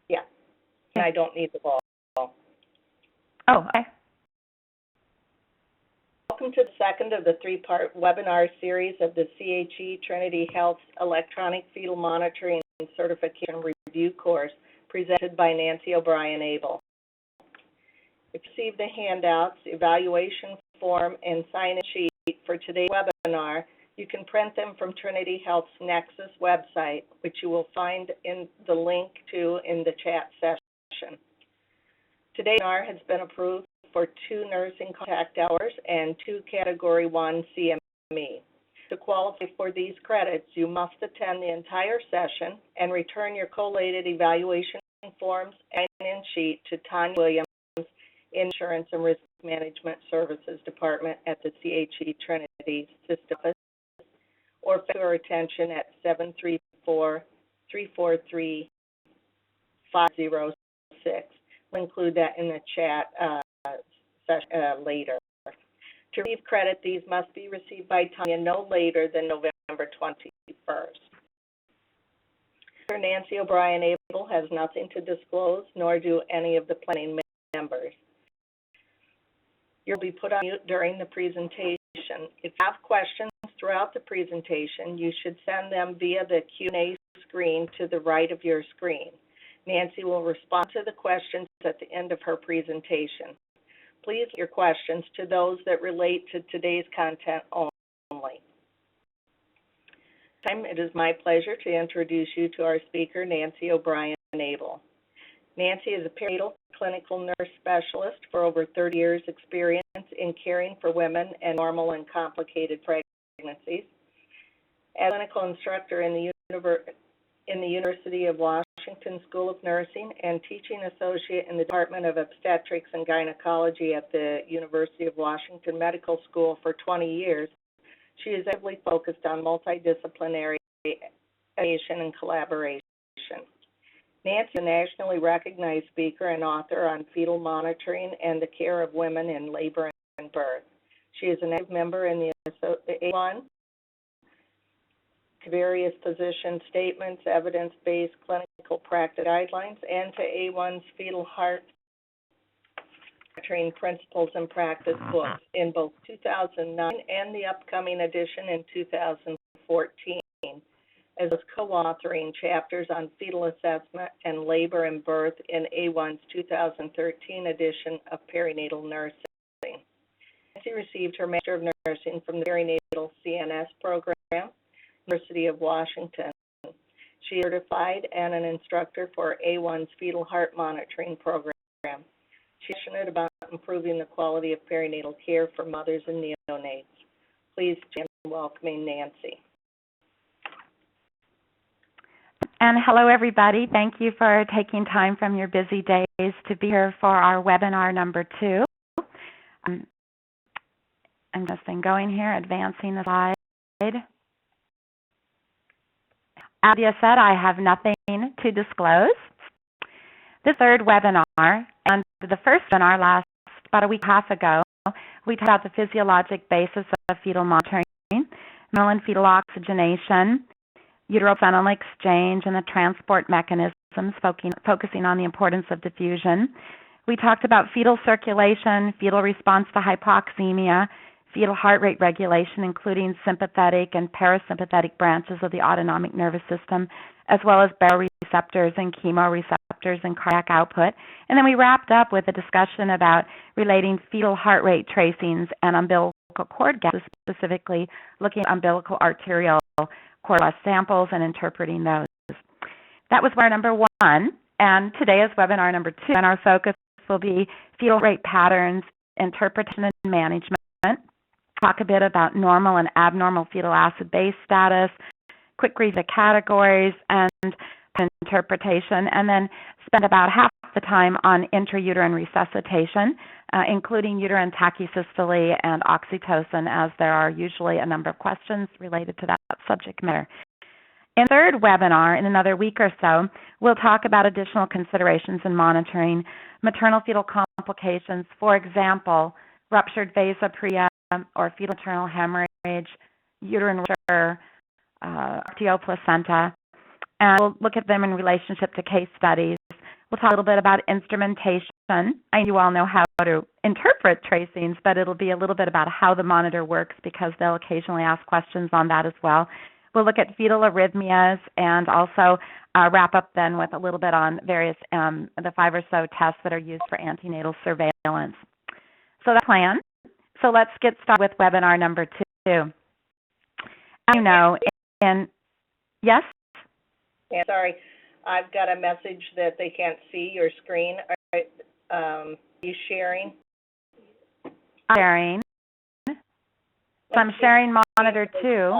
Yeah, and I don't need the ball. Oh, okay. Welcome to the second of the three-part webinar series of the CHE Trinity Health Electronic Fetal Monitoring and Certification Review course presented by Nancy O'Brien-Abel. If you received the handouts, evaluation form, and sign-in sheet for today's webinar, you can print them from Trinity Health's Nexus website, which you will find in the link to in the chat session. Today's webinar has been approved for 2 nursing contact hours and 2 Category 1 CME. To qualify for these credits, you must attend the entire session and return your collated evaluation forms and sign-in sheet to Tanya Williams, Insurance and Risk Management Services Department at the CHE Trinity System Office, or to our attention at 734-343-506. We'll include that in the chat session later. To receive credit, these must be received by Tanya no later than November 21st. Nancy O'Brien-Abel has nothing to disclose, nor do any of the planning members. You'll be put on mute during the presentation. If you have questions throughout the presentation, you should send them via the Q&A screen to the right of your screen. Nancy will respond to the questions at the end of her presentation. Please limit your questions to those that relate to today's content only. It is my pleasure to introduce you to our speaker, Nancy O'Brien-Abel. Nancy is a perinatal clinical nurse specialist for over 30 years' experience in caring for women and normal and complicated pregnancies. As a clinical instructor in the University of Washington School of Nursing and teaching associate in the Department of Obstetrics and Gynecology at the University of Washington Medical School for 20 years, she is heavily focused on multidisciplinary education and collaboration. Nancy is a nationally recognized speaker and author on fetal monitoring and the care of women in labor and birth. She is an active member in the A1, to various position statements, evidence-based clinical practice guidelines, and to A1's fetal heart monitoring principles and practice books in both 2009 and the upcoming edition in 2014. As well as co-authoring chapters on fetal assessment and labor and birth in A1's 2013 edition of Perinatal Nursing. Nancy received her Master of Nursing from the Perinatal CNS program, University of Washington. She is certified and an instructor for A1's fetal heart monitoring program. She's passionate about improving the quality of perinatal care for mothers and neonates. Please join in welcoming Nancy. And hello, everybody. Thank you for taking time from your busy days to be here for our webinar number 2. I'm just going here, advancing the slide. As you said, I have nothing to disclose. The third webinar, and the first webinar last about a week and a half ago, we talked about the physiologic basis of fetal monitoring, maternal and fetal oxygenation, uteroplacental exchange, and the transport mechanisms, focusing on the importance of diffusion. We talked about fetal circulation, fetal response to hypoxemia, fetal heart rate regulation, including sympathetic and parasympathetic branches of the autonomic nervous system, as well as baroreceptors and chemoreceptors and cardiac output. And then we wrapped up with a discussion about relating fetal heart rate tracings and umbilical cord gases, specifically looking at umbilical arterial cord samples and interpreting those. That was webinar number 1, and today is webinar number 2, and our focus will be fetal rate patterns, interpretation and management, talk a bit about normal and abnormal fetal acid-base status, quick review of categories, and interpretation, and then spend about half the time on intrauterine resuscitation, including uterine tachysystole and oxytocin, as there are usually a number of questions related to that subject matter. In the third webinar, in another week or so, we'll talk about additional considerations in monitoring maternal fetal complications, for example, ruptured vasopressia or fetal maternal hemorrhage, uterine rupture, arterioplacenta, and we'll look at them in relationship to case studies. We'll talk a little bit about instrumentation. You all know how to interpret tracings, but it'll be a little bit about how the monitor works because they'll occasionally ask questions on that as well. We'll look at fetal arrhythmias and also wrap up then with a little bit on various, the 5 or so tests that are used for antenatal surveillance. So that's the plan. So let's get started with webinar number 2. As you know, yes? Yeah, sorry, I've got a message that they can't see your screen. Are you sharing? I'm sharing. So I'm sharing monitor 2.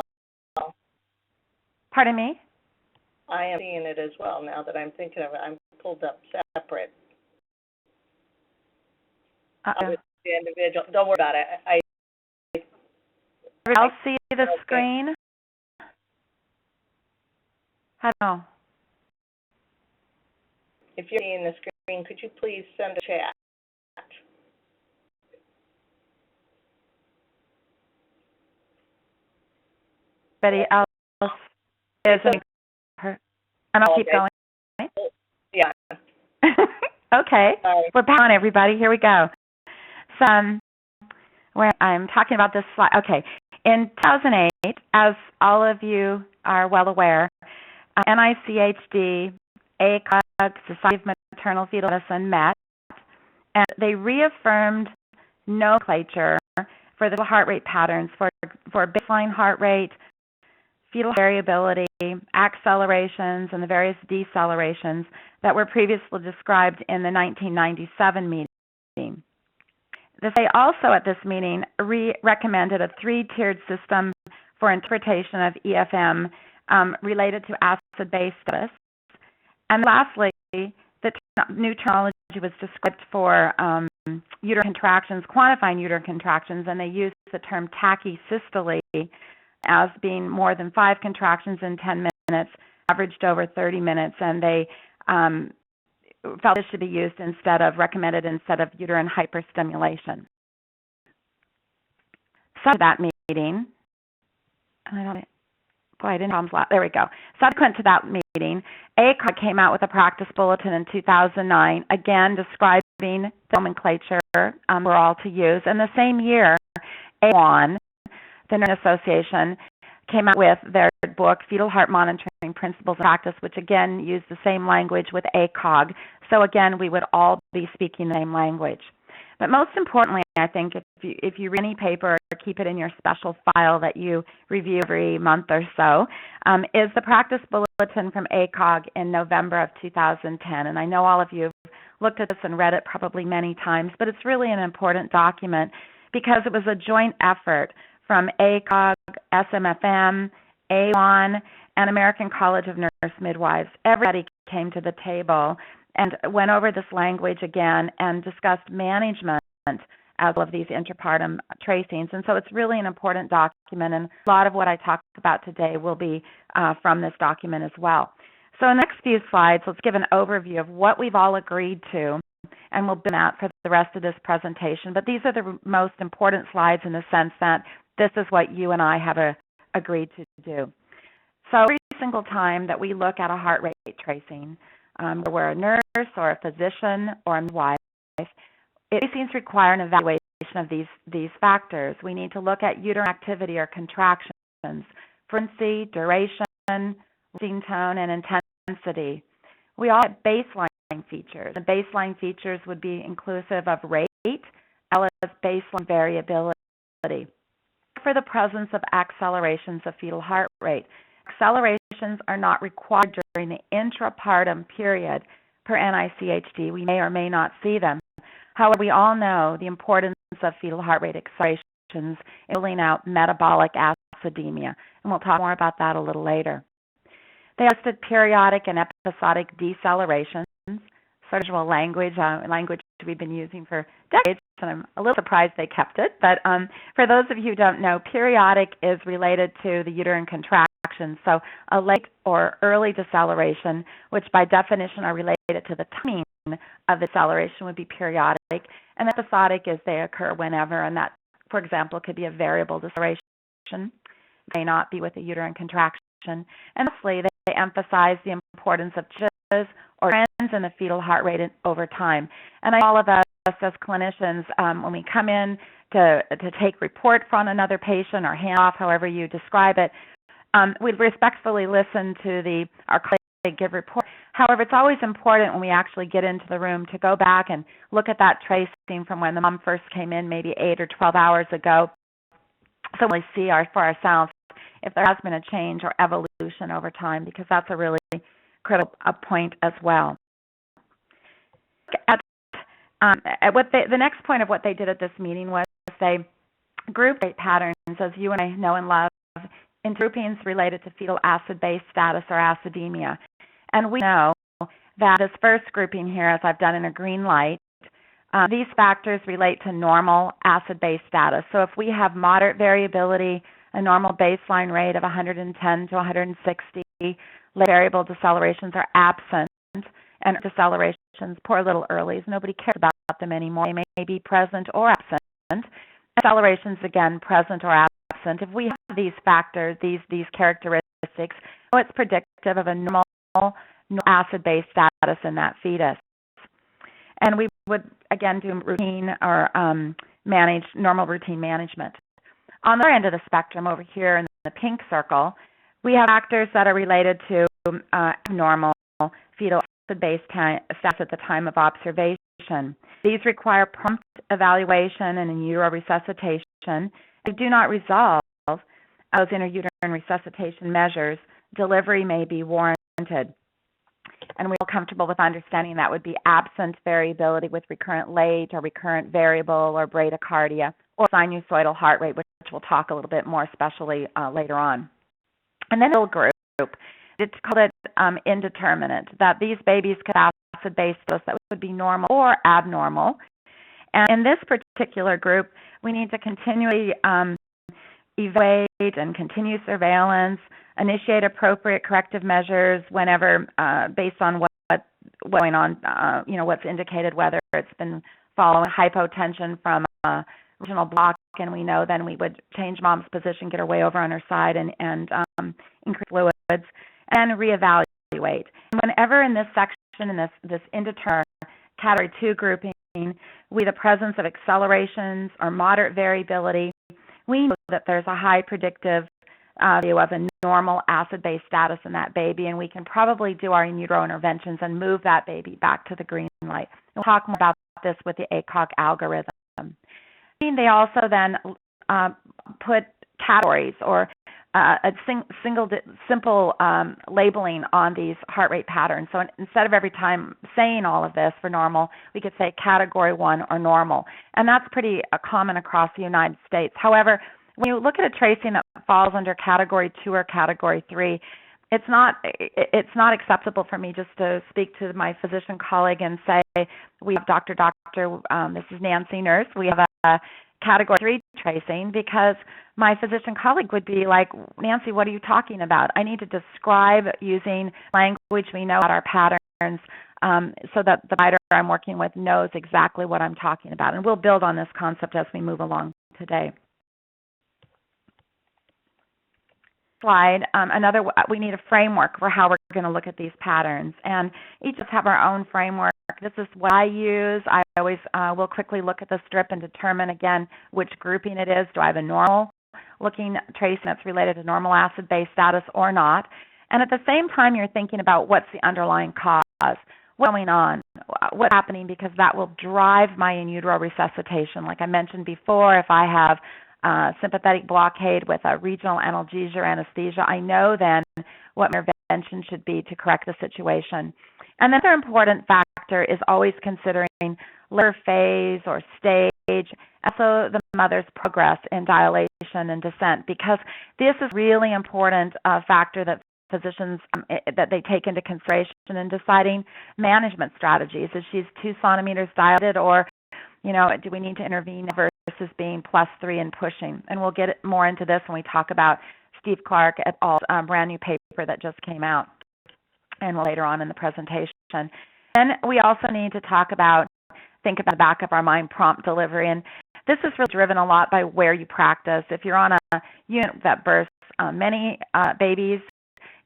Pardon me? I am seeing it as well now that I'm thinking of it. I'm pulled up separate. With the individual. Don't worry about it. I'll see the screen. I don't know. If you're seeing the screen, could you please send a chat? Anybody else isn't her, and I'll keep going. Yeah. Okay. Sorry. We're back on, everybody. Here we go. So where I'm talking about this slide. Okay. In 2008, as all of you are well aware, NICHD, ACOG, Society of Maternal Fetal Medicine met, and they reaffirmed nomenclature for the heart rate patterns for baseline heart rate, fetal variability, accelerations, and the various decelerations that were previously described in the 1997 meeting. They also at this meeting recommended a 3-tiered system for interpretation of EFM related to acid-base status. And lastly, the new terminology was described for uterine contractions, quantifying uterine contractions, and they used the term tachysystole as being more than 5 contractions in 10 minutes, averaged over 30 minutes, and they felt this should be used recommended instead of uterine hyperstimulation. So that meeting, I didn't have problems. There we go. Subsequent to that meeting, ACOG came out with a practice bulletin in 2009, again describing the nomenclature we're all to use. And the same year, AWAN, the Nurse Association, came out with their book, Fetal Heart Monitoring Principles and Practice, which again used the same language with ACOG. So again, we would all be speaking the same language. But most importantly, I think if you read any paper or keep it in your special file that you review every month or so, is the practice bulletin from ACOG in November of 2010. And I know all of you have looked at this and read it probably many times, but it's really an important document because it was a joint effort from ACOG, SMFM, AWAN, and American College of Nurse Midwives. Everybody came to the table and went over this language again and discussed management as of these interpartum tracings. And so it's really an important document, and a lot of what I talk about today will be from this document as well. So in the next few slides, let's give an overview of what we've all agreed to, and we'll build that for the rest of this presentation. But these are the most important slides in the sense that this is what you and I have agreed to do. So every single time that we look at a heart rate tracing, whether we're a nurse or a physician or a midwife, tracings require an evaluation of these factors. We need to look at uterine activity or contractions, frequency, duration, resting tone, and intensity. We all have baseline features. The baseline features would be inclusive of rate as well as baseline variability. For the presence of accelerations of fetal heart rate. Accelerations are not required during the intrapartum period per NICHD. We may or may not see them. However, we all know the importance of fetal heart rate accelerations in ruling out metabolic acidemia, and we'll talk more about that a little later. They listed periodic and episodic decelerations, sort of language we've been using for decades, and I'm a little surprised they kept it. But for those of you who don't know, periodic is related to the uterine contraction. So a late or early deceleration, which by definition are related to the timing of the deceleration, would be periodic. And episodic is they occur whenever, and that, for example, could be a variable deceleration. It may not be with a uterine contraction. And lastly, emphasize the importance of changes or trends in the fetal heart rate over time. And all of us as clinicians, when we come in to take report from another patient or hand off, however you describe it, we respectfully listen to our colleague give report. However, it's always important when we actually get into the room to go back and look at that tracing from when the mom first came in, maybe 8 or 12 hours ago, so we see for ourselves if there has been a change or evolution over time, because that's a really critical point as well. The next point of what they did at this meeting was they grouped rate patterns, as you and I know and love, in groupings related to fetal acid-base status or acidemia. And we know that this first grouping here, as I've done in a green light, these factors relate to normal acid-base status. So if we have moderate variability, a normal baseline rate of 110 to 160, variable decelerations are absent, and decelerations, poor little earlies, nobody cares about them anymore. They may be present or absent. Decelerations, again, present or absent. If we have these factors, these characteristics, it's predictive of a normal acid-base status in that fetus. And we would, again, do routine or manage normal routine management. On the other end of the spectrum, over here in the pink circle, we have factors that are related to abnormal fetal acid-base status at the time of observation. These require prompt evaluation and in utero resuscitation. If do not resolve those intrauterine resuscitation measures, delivery may be warranted. And we feel comfortable with understanding that would be absent variability with recurrent late or recurrent variable or bradycardia or sinusoidal heart rate, which we'll talk a little bit more especially later on. And then a little group, it's called indeterminate, that these babies could have acid-base status that would be normal or abnormal. And in this particular group, we need to continually evaluate and continue surveillance, initiate appropriate corrective measures whenever, based on what's going on, what's indicated, whether it's been following hypotension from regional block, and we know then we would change mom's position, get her way over on her side, and increase fluids, and reevaluate. And whenever in this section, in this indeterminate category 2 grouping, with the presence of accelerations or moderate variability, we know that there's a high predictive value of a normal acid-base status in that baby, and we can probably do our in utero interventions and move that baby back to the green light. We'll talk more about this with the ACOG algorithm. They also then put categories or a simple labeling on these heart rate patterns. So instead of every time saying all of this for normal, we could say category 1 or normal. And that's pretty common across the United States. However, when you look at a tracing that falls under category 2 or category 3, it's not acceptable for me just to speak to my physician colleague and say, we have doctor, this is Nancy, nurse, we have a category 3 tracing, because my physician colleague would be like, Nancy, what are you talking about? I need to describe using language we know about our patterns so that the provider I'm working with knows exactly what I'm talking about. And we'll build on this concept as we move along today. Slide, we need a framework for how we're going to look at these patterns, and each of us have our own framework. This is what I use. I always will quickly look at the strip and determine again which grouping it is. Do I have a normal looking tracing that's related to normal acid-base status or not? And at the same time, you're thinking about what's the underlying cause, what's going on, what's happening, because that will drive my in utero resuscitation. Like I mentioned before, if I have sympathetic blockade with a regional analgesia or anesthesia, I know then what my intervention should be to correct the situation. And another important factor is always considering liver phase or stage, also the mother's progress in dilation and descent, because this is really important factor that physicians that they take into consideration in deciding management strategies. Is she's 2 centimeters dilated, or do we need to intervene versus being +3 and pushing? And we'll get more into this when we talk about Steve Clark et al.'s brand new paper that just came out, and later on in the presentation. And we also need to think about the back of our mind, prompt delivery. And this is really driven a lot by where you practice. If you're on a unit that births many babies,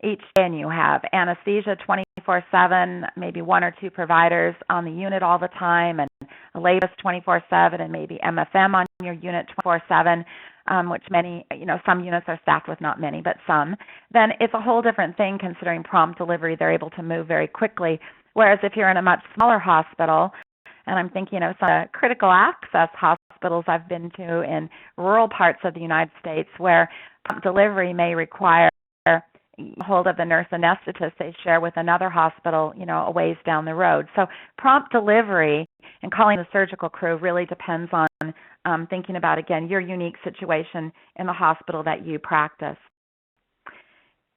each day, and you have anesthesia 24/7, maybe one or two providers on the unit all the time, and a labor 24/7, and maybe MFM on your unit 24/7, which some units are staffed with, not many, but some, then it's a whole different thing considering prompt delivery. They're able to move very quickly. Whereas if you're in a much smaller hospital, and I'm thinking of some critical access hospitals I've been to in rural parts of the United States where prompt delivery may require hold of the nurse anesthetist they share with another hospital, a ways down the road. So prompt delivery and calling the surgical crew really depends on thinking about, again, your unique situation in the hospital that you practice.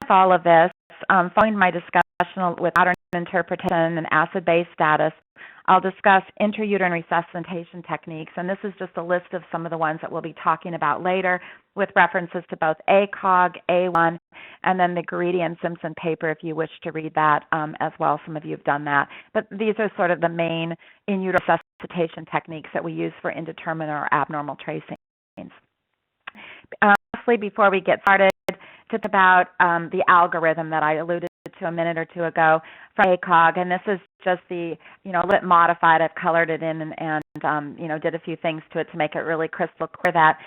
With all of this, following my discussion with pattern interpretation and acid-base status, I'll discuss intrauterine resuscitation techniques, and this is just a list of some of the ones that we'll be talking about later with references to both ACOG, A1, and then the Garidi and Simpson paper if you wish to read that as well. Some of you have done that. But these are sort of the main in utero resuscitation techniques that we use for indeterminate or abnormal tracings. Lastly, before we get started, just about the algorithm that I alluded to a minute or two ago from ACOG, and this is just the, a little bit modified. I've colored it in and did a few things to it to make it really crystal clear that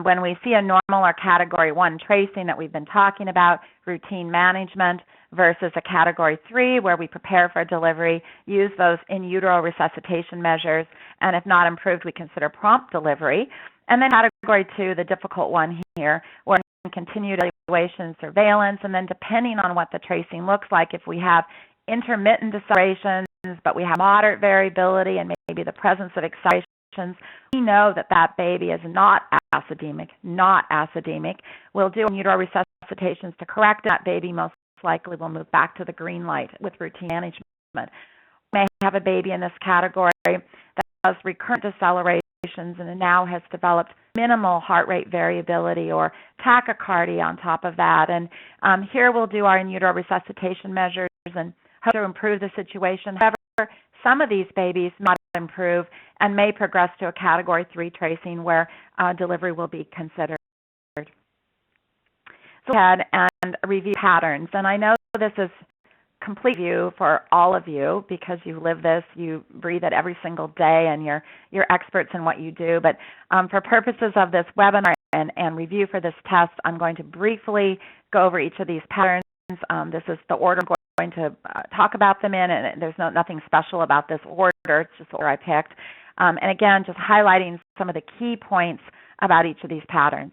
when we see a normal or category 1 tracing that we've been talking about, routine management, versus a category 3 where we prepare for delivery, use those in utero resuscitation measures, and if not improved, we consider prompt delivery. And then category 2, the difficult one here, where continued evaluation, surveillance, and then depending on what the tracing looks like, if we have intermittent decelerations, but we have moderate variability and maybe the presence of accelerations, we know that that baby is not acidemic. We'll do in utero resuscitations to correct that baby. Most likely will move back to the green light with routine management. We may have a baby in this category that has recurrent decelerations and now has developed minimal heart rate variability or tachycardia on top of that. And here we'll do our in utero resuscitation measures and hope to improve the situation. However, some of these babies not improve and may progress to a category 3 tracing where delivery will be considered. So go ahead and review patterns. And I know this is complete view for all of you because you live this, you breathe it every single day, and you're experts in what you do. But for purposes of this webinar and review for this test, I'm going to briefly go over each of these patterns. This is the order I'm going to talk about them in, and there's nothing special about this order. It's just the order I picked. And again, just highlighting some of the key points about each of these patterns.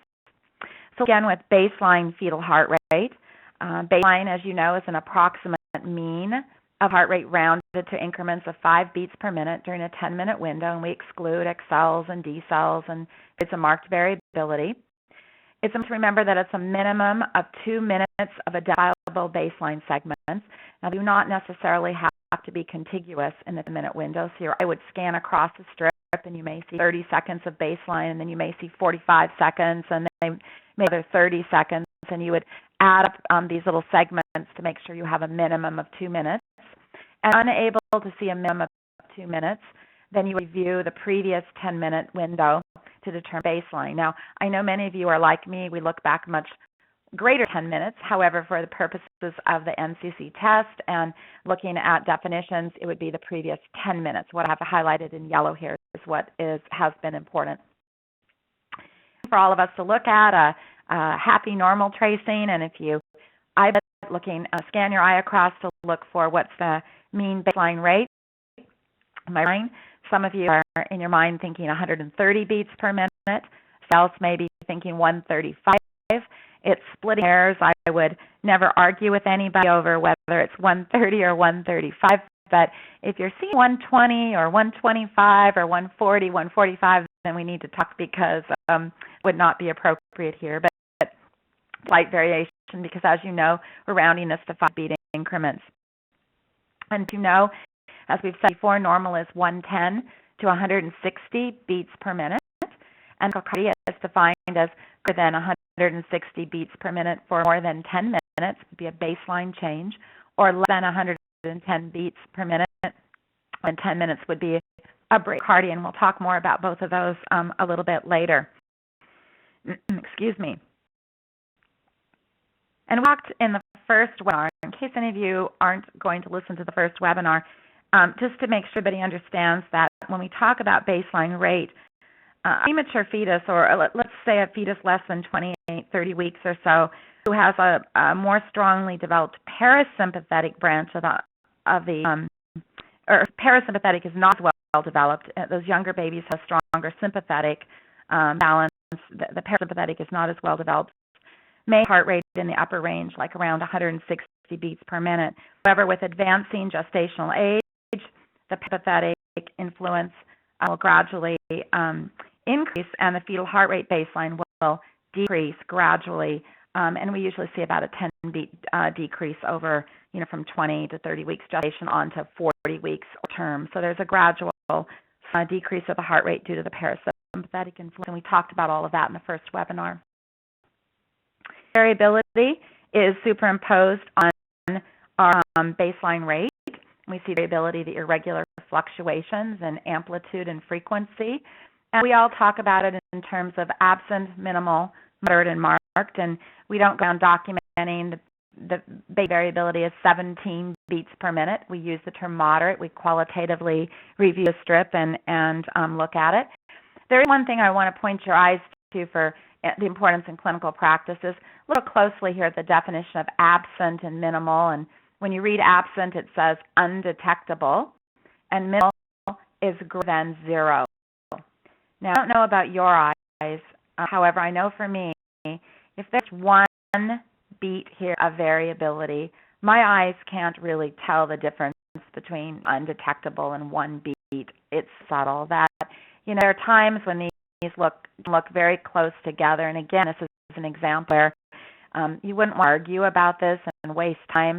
So again, with baseline fetal heart rate. Baseline, as you know, is an approximate mean of heart rate rounded to increments of 5 beats per minute during a 10-minute window, and we exclude accels and decels, and it's a marked variability. It's important to remember that it's a minimum of 2 minutes of identifiable baseline segments. Now, they do not necessarily have to be contiguous in the 10-minute window, so your eye would scan across the strip, and you may see 30 seconds of baseline, and then you may see 45 seconds, and then maybe another 30 seconds, and you would add up these little segments to make sure you have a minimum of 2 minutes. And unable to see a minimum of 2 minutes, then you review the previous 10-minute window to determine baseline. Now, I know many of you are like me. We look back much greater 10 minutes. However, for the purposes of the NCC test and looking at definitions, it would be the previous 10 minutes. What I have highlighted in yellow here is what has been important. For all of us to look at a happy normal tracing, and if you scan your eye across to look for what's the mean baseline rate. Some of you are in your mind thinking 130 beats per minute. Some else may be thinking 135. It's splitting hairs. I would never argue with anybody over whether it's 130 or 135. But if you're seeing 120 or 125 or 140, 145, then we need to talk because it would not be appropriate here. But slight variation because, as you know, we're rounding this to 5 beat increments. And you know, as we've said before, normal is 110 to 160 beats per minute, and tachycardia is defined as greater than 160 beats per minute for more than 10 minutes, would be a baseline change, or less than 110 beats per minute, and 10 minutes would be a bradycardia, and we'll talk more about both of those a little bit later. Excuse me. And walked in the first webinar, in case any of you aren't going to listen to the first webinar, just to make sure everybody understands that when we talk about baseline rate, premature fetus, or let's say a fetus less than 28, 30 weeks or so, who has a more strongly developed parasympathetic branch of the or parasympathetic is not well developed. Those younger babies have stronger sympathetic balance. The parasympathetic is not as well developed. May heart rate in the upper range, like around 160 beats per minute. However, with advancing gestational age, the parasympathetic influence will gradually increase, and the fetal heart rate baseline will decrease gradually. And we usually see about a 10-beat decrease over, from 20 to 30 weeks gestation on to 40 weeks term. So there's a gradual decrease of the heart rate due to the parasympathetic influence, and we talked about all of that in the first webinar. Variability is superimposed on our baseline rate. We see variability, the irregular fluctuations in amplitude and frequency. And we all talk about it in terms of absent, minimal, moderate, and marked. And we don't go around documenting the variability is 17 beats per minute. We use the term moderate. We qualitatively review the strip and look at it. There is one thing I want to point your eyes to for the importance in clinical practice is look closely here at the definition of absent and minimal. And when you read absent, it says undetectable, and minimal is greater than 0. Now, I don't know about your eyes. However, I know for me, if there's one beat here of variability, my eyes can't really tell the difference between undetectable and 1 beat. It's subtle. That there are times when these look very close together. And again, this is an example where you wouldn't want to argue about this and waste time,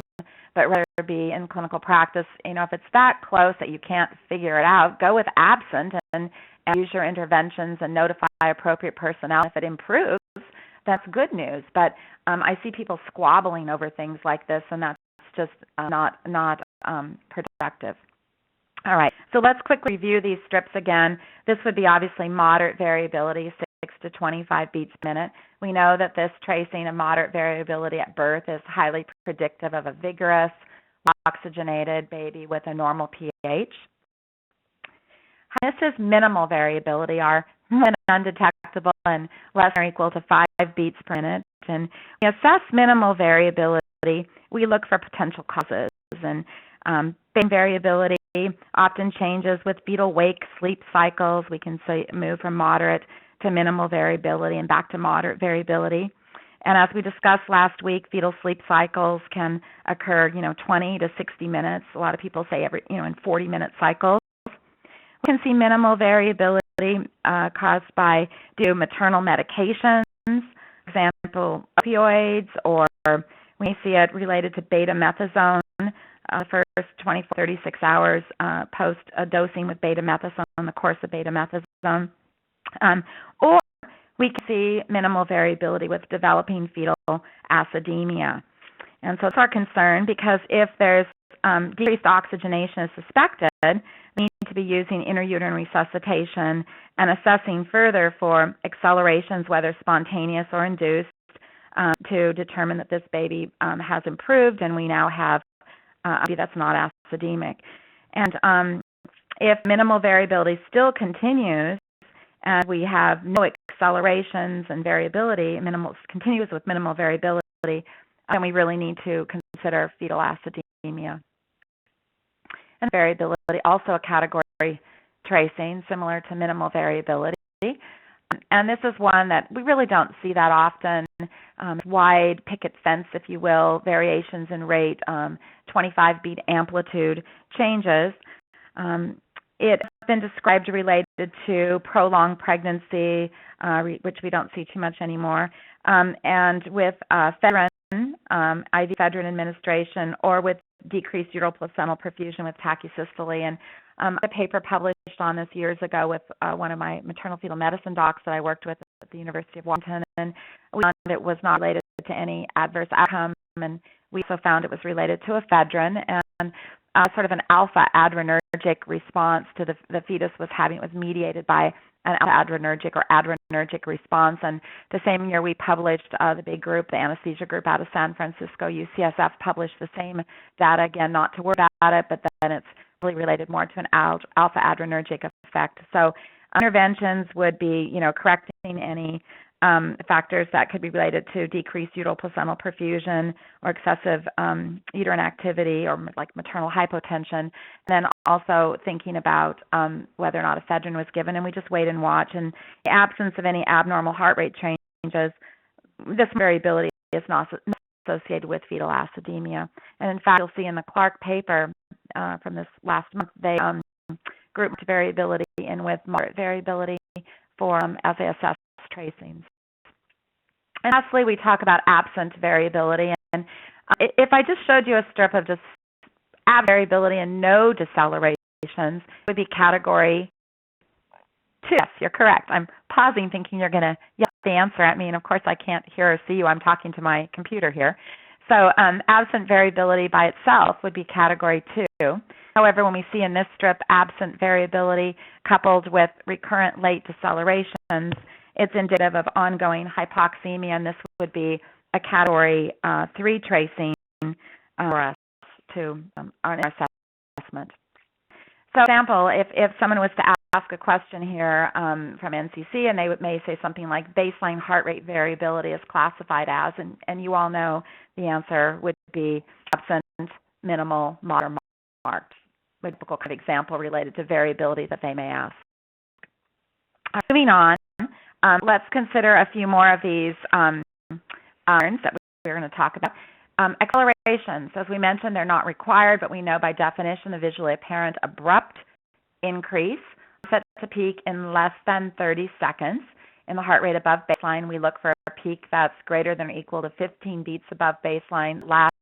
but rather be in clinical practice. If it's that close that you can't figure it out, go with absent and use your interventions and notify appropriate personnel. If it improves, that's good news. But I see people squabbling over things like this, and that's just not productive. All right, so let's quickly review these strips again. This would be obviously moderate variability, 6 to 25 beats per minute. We know that this tracing of moderate variability at birth is highly predictive of a vigorous, oxygenated baby with a normal pH. This is minimal variability, are undetectable and less than or equal to 5 beats per minute. And we assess minimal variability. We look for potential causes, and variability often changes with fetal wake-sleep cycles. We can move from moderate to minimal variability and back to moderate variability. And as we discussed last week, fetal sleep cycles can occur, 20 to 60 minutes. A lot of people say in 40-minute cycles. We can see minimal variability caused by due to maternal medications, for example, opioids, or we may see it related to betamethasone. The first 24, 36 hours post dosing with betamethasone, the course of betamethasone. Or we can see minimal variability with developing fetal acidemia. And so it's our concern because if there's decreased oxygenation is suspected, we need to be using intrauterine resuscitation and assessing further for accelerations, whether spontaneous or induced, to determine that this baby has improved and we now have a baby that's not acidemic. And if minimal variability still continues and we have no accelerations and variability, continues with minimal variability, then we really need to consider fetal acidemia. And variability, also a category tracing, similar to minimal variability. And this is one that we really don't see that often. Wide picket fence, if you will, variations in rate, 25 beat amplitude changes. It has been described related to prolonged pregnancy, which we don't see too much anymore, and with ephedrine, IV ephedrine administration, or with decreased uteroplacental perfusion with tachysystole. And a paper published on this years ago with one of my maternal fetal medicine docs that I worked with at the University of Washington, and we found it was not related to any adverse outcome, and we also found it was related to ephedrine, and sort of an alpha adrenergic response to the fetus was having. It was mediated by an adrenergic or adrenergic response. And the same year we published the big group, the anesthesia group out of San Francisco, UCSF, published the same data, again, not to worry about it, but then it's really related more to an alpha adrenergic effect. So interventions would be, correcting any factors that could be related to decreased uterine placental perfusion or excessive uterine activity or like maternal hypotension, and then also thinking about whether or not ephedrine was given, and we just wait and watch. In the absence of any abnormal heart rate changes, this variability is not associated with fetal acidemia. And in fact, you'll see in the Clark paper from this last month, they grouped variability in with moderate variability for as they assess tracings. And lastly, we talk about absent variability. And if I just showed you a strip of just absent variability and no decelerations, it would be category 2. Yes, you're correct. I'm pausing thinking you're going to yell the answer at me, and of course I can't hear or see you. I'm talking to my computer here. So absent variability by itself would be category 2. However, when we see in this strip absent variability coupled with recurrent late decelerations, it's indicative of ongoing hypoxemia, and this would be a category 3 tracing for us to our assessment. So, for example, if someone was to ask a question here from NCC, and they may say something like baseline heart rate variability is classified as, and you all know the answer would be absent, minimal, moderate, marked. A typical kind of example related to variability that they may ask. Moving on, let's consider a few more of these terms that we're going to talk about. Accelerations, as we mentioned, they're not required, but we know by definition the visually apparent abrupt increase set to peak in less than 30 seconds. In the heart rate above baseline, we look for a peak that's greater than or equal to 15 beats above baseline, lasts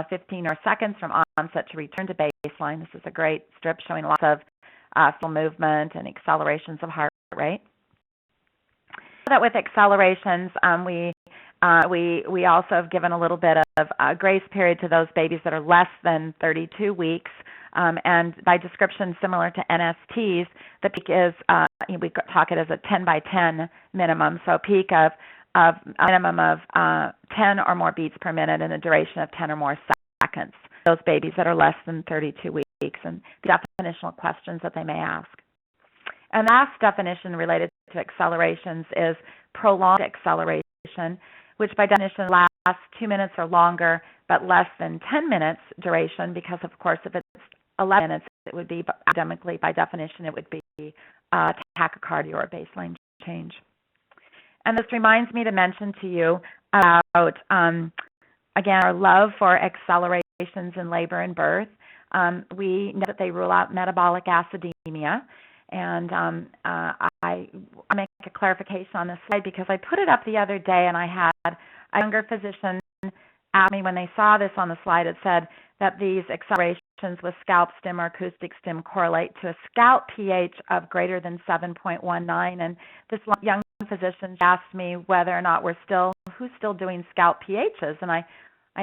15 or seconds from onset to return to baseline. This is a great strip showing lots of full movement and accelerations of heart rate. That with accelerations, we also have given a little bit of a grace period to those babies that are less than 32 weeks. And by description, similar to NSTs, the peak is, we talk it as a 10 by 10 minimum, so a peak of a minimum of 10 or more beats per minute and a duration of 10 or more seconds. Those babies that are less than 32 weeks, and the definitional questions that they may ask. And last definition related to accelerations is prolonged acceleration, which by definition lasts 2 minutes or longer, but less than 10 minutes duration, because of course if it's 11 minutes, it would be academically, by definition, it would be tachycardia or baseline change. And this reminds me to mention to you about, again, our love for accelerations in labor and birth. We know that they rule out metabolic acidemia. And I make a clarification on this slide because I put it up the other day, and I had a younger physician ask me when they saw this on the slide, it said that these accelerations with scalp stim or acoustic stim correlate to a scalp pH of greater than 7.19. And this young physician asked me whether or not who's still doing scalp pHs. And I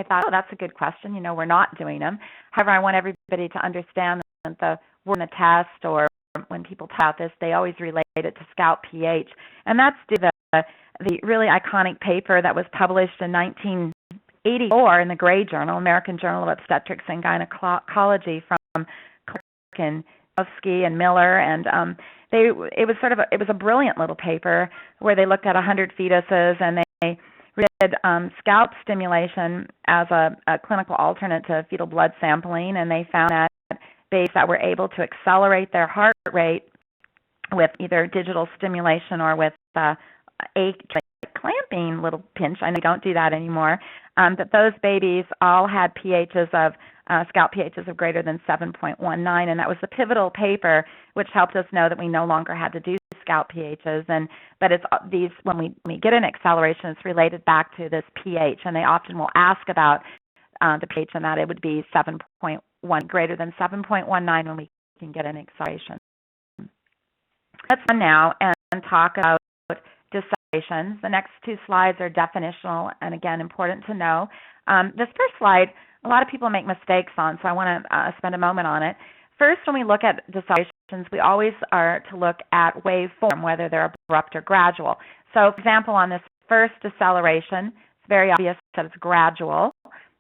thought, oh, that's a good question. We're not doing them. However, I want everybody to understand that the word in the test or when people talk about this, they always relate it to scalp pH. And that's due to the really iconic paper that was published in 1984 in the Gray Journal, American Journal of Obstetrics and Gynecology, from Clark and Kowski and Miller. And it was a brilliant little paper where they looked at 100 fetuses, and they did scalp stimulation as a clinical alternate to fetal blood sampling, and they found that babies that were able to accelerate their heart rate with either digital stimulation or with a clamping little pinch. I know we don't do that anymore. But those babies all had pHs of scalp pHs of greater than 7.19, and that was the pivotal paper which helped us know that we no longer had to do scalp pHs. But it's these when we get an acceleration, it's related back to this pH, and they often will ask about the pH, and that it would be 7.1, greater than 7.19 when we can get an acceleration. Let's go now and talk about decelerations. The next two slides are definitional and, again, important to know. This first slide, a lot of people make mistakes on, so I want to spend a moment on it. First, when we look at deceleration, we always are to look at waveform, whether they're abrupt or gradual. So, for example, on this first deceleration, it's very obvious that it's gradual.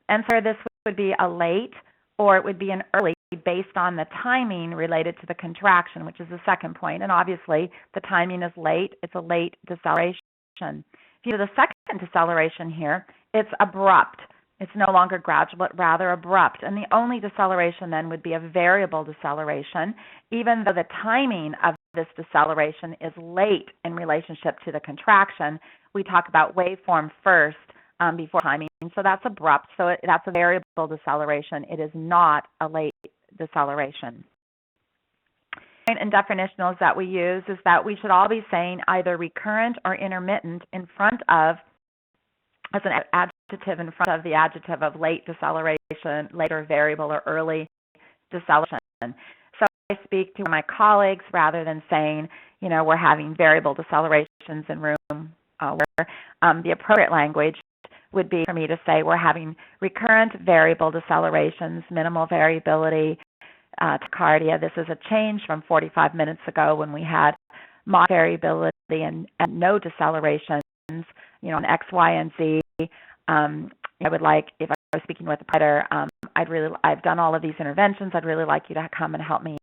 And so this would be a late or it would be an early based on the timing related to the contraction, which is the second point. And obviously, the timing is late. It's a late deceleration. If you do the second deceleration here, it's abrupt. It's no longer gradual, but rather abrupt. And the only deceleration then would be a variable deceleration, even though the timing of this deceleration is late in relationship to the contraction. We talk about waveform first before timing. So that's abrupt. So that's a variable deceleration. It is not a late deceleration. And definitionals that we use is that we should all be saying either recurrent or intermittent in front of, as an adjective in front of the adjective of late deceleration, later variable or early deceleration. So I speak to my colleagues rather than saying, we're having variable decelerations in room where the appropriate language would be for me to say we're having recurrent variable decelerations, minimal variability, tachycardia. This is a change from 45 minutes ago when we had moderate variability and no decelerations, on X, Y, and Z. I would like, if I was speaking with a provider, I've done all of these interventions. I'd really like you to come and help me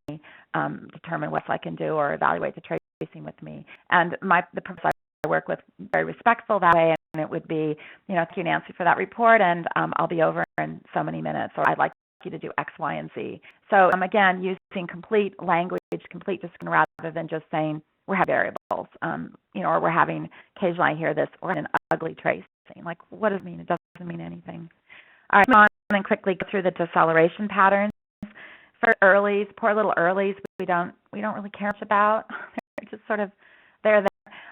determine what I can do or evaluate the tracing with me. And the professor I work with very respectful that way, and it would be, thank you, Nancy, for that report, and I'll be over in so many minutes, or I'd like you to do X, Y, and Z. So again, using complete language, complete description rather than just saying we're having variables, or we're having, occasionally I hear this, or an ugly tracing. Like, what does it mean? It doesn't mean anything. All right, move on and quickly go through the deceleration patterns. For earlies, poor little earlies, we don't really care much about. They're just sort of there.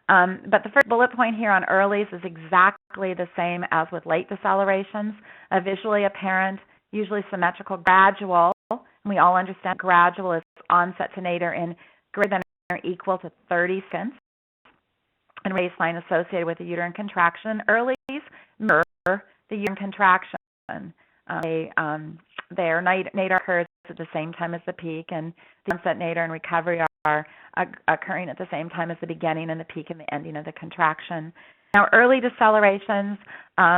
But the first bullet point here on earlies is exactly the same as with late decelerations. A visually apparent, usually symmetrical, gradual. And we all understand gradual is onset to nadir in greater than or equal to 30 seconds. And baseline associated with the uterine contraction. Earlies mirror the uterine contraction. Their nadir occurs at the same time as the peak, and the onset, nadir, and recovery are occurring at the same time as the beginning and the peak and the ending of the contraction. Now, early decelerations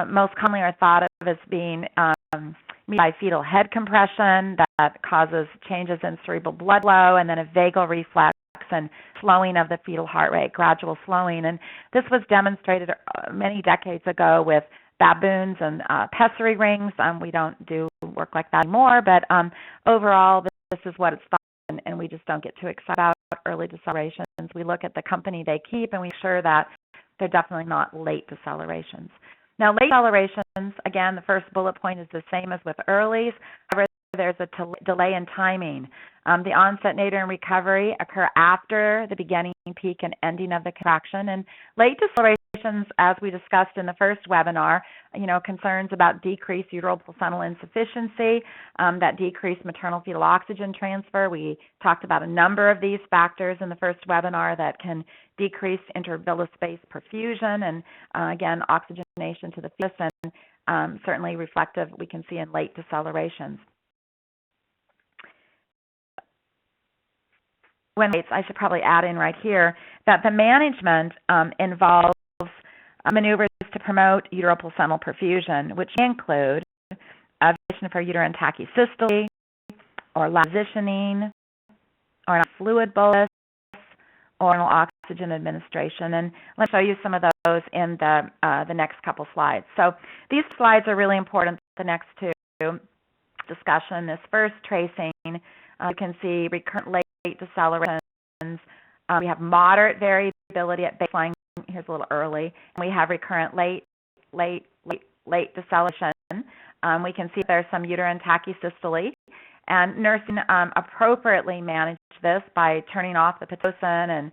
most commonly are thought of as being by fetal head compression that causes changes in cerebral blood flow, and then a vagal reflex and slowing of the fetal heart rate, gradual slowing. And this was demonstrated many decades ago with baboons and pessary rings. We don't do work like that anymore, but overall, this is what it's thought, and we just don't get too excited about early decelerations. We look at the company they keep, and we ensure that they're definitely not late decelerations. Now, late decelerations, again, the first bullet point is the same as with earlies. However, there's a delay in timing. The onset, nadir, and recovery occur after the beginning, peak, and ending of the contraction. And late decelerations, as we discussed in the first webinar, concerns about decreased uteral placental insufficiency, that decreased maternal fetal oxygen transfer. We talked about a number of these factors in the first webinar that can decrease intervillous space perfusion and, again, oxygenation to the fetus, and certainly reflective we can see in late decelerations. I should probably add in right here that the management involves maneuvers to promote uteral placental perfusion, which may include position for uterine tachysystole, or positioning, or a fluid bolus, or oxygen administration. And let's show you some of those in the next couple slides. So these slides are really important. The next two discussion is first tracing. You can see recurrent late decelerations. We have moderate variability at baseline. Here's a little early. And we have recurrent late deceleration. We can see there's some uterine tachysystole. And nursing appropriately managed this by turning off the Pitocin and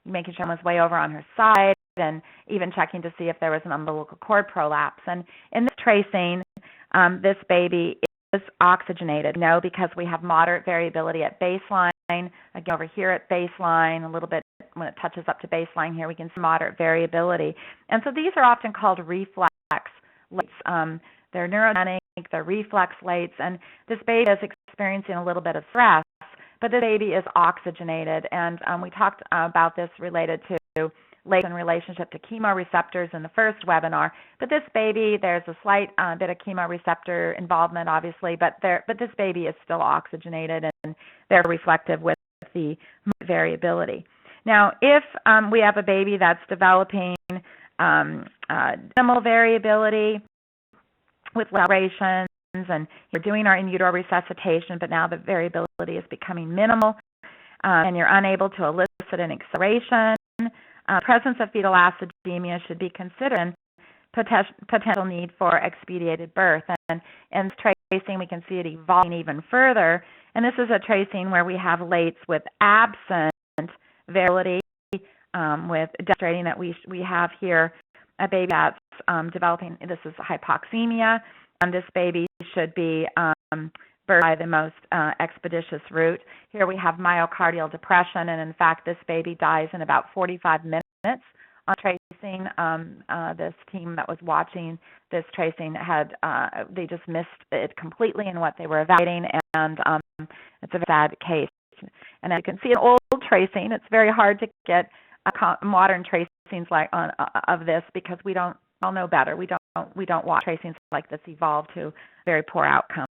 making sure someone's way over on her side, and even checking to see if there was an umbilical cord prolapse. And in this tracing, this baby is oxygenated. No, because we have moderate variability at baseline. Again, over here at baseline, a little bit when it touches up to baseline here, we can see moderate variability. And so these are often called reflex lates. They're neurogenic, they're reflex lates, and this baby is experiencing a little bit of stress but the baby is oxygenated, and we talked about this related to late in relationship to chemoreceptors in the first webinar. But this baby, there's a slight bit of chemoreceptor involvement, obviously, but this baby is still oxygenated, and they're reflective with the variability. Now, if we have a baby that's developing minimal variability with lacerations, and you're doing our in utero resuscitation, but now the variability is becoming minimal, and you're unable to elicit an acceleration, presence of fetal acidemia should be considered, and potential need for expedited birth. And in this tracing, we can see it evolving even further. And this is a tracing where we have lates with absent variability, with demonstrating that we have here a baby that's developing, this is hypoxemia, and this baby should be birthed by the most expeditious route. Here we have myocardial depression, and in fact, this baby dies in about 45 minutes. On tracing, this team that was watching this tracing had they just missed it completely in what they were evaluating, and it's a sad case. And as you can see, in old tracing, it's very hard to get modern tracings like of this, because we don't all know better. We don't watch tracings like this evolve to very poor outcome.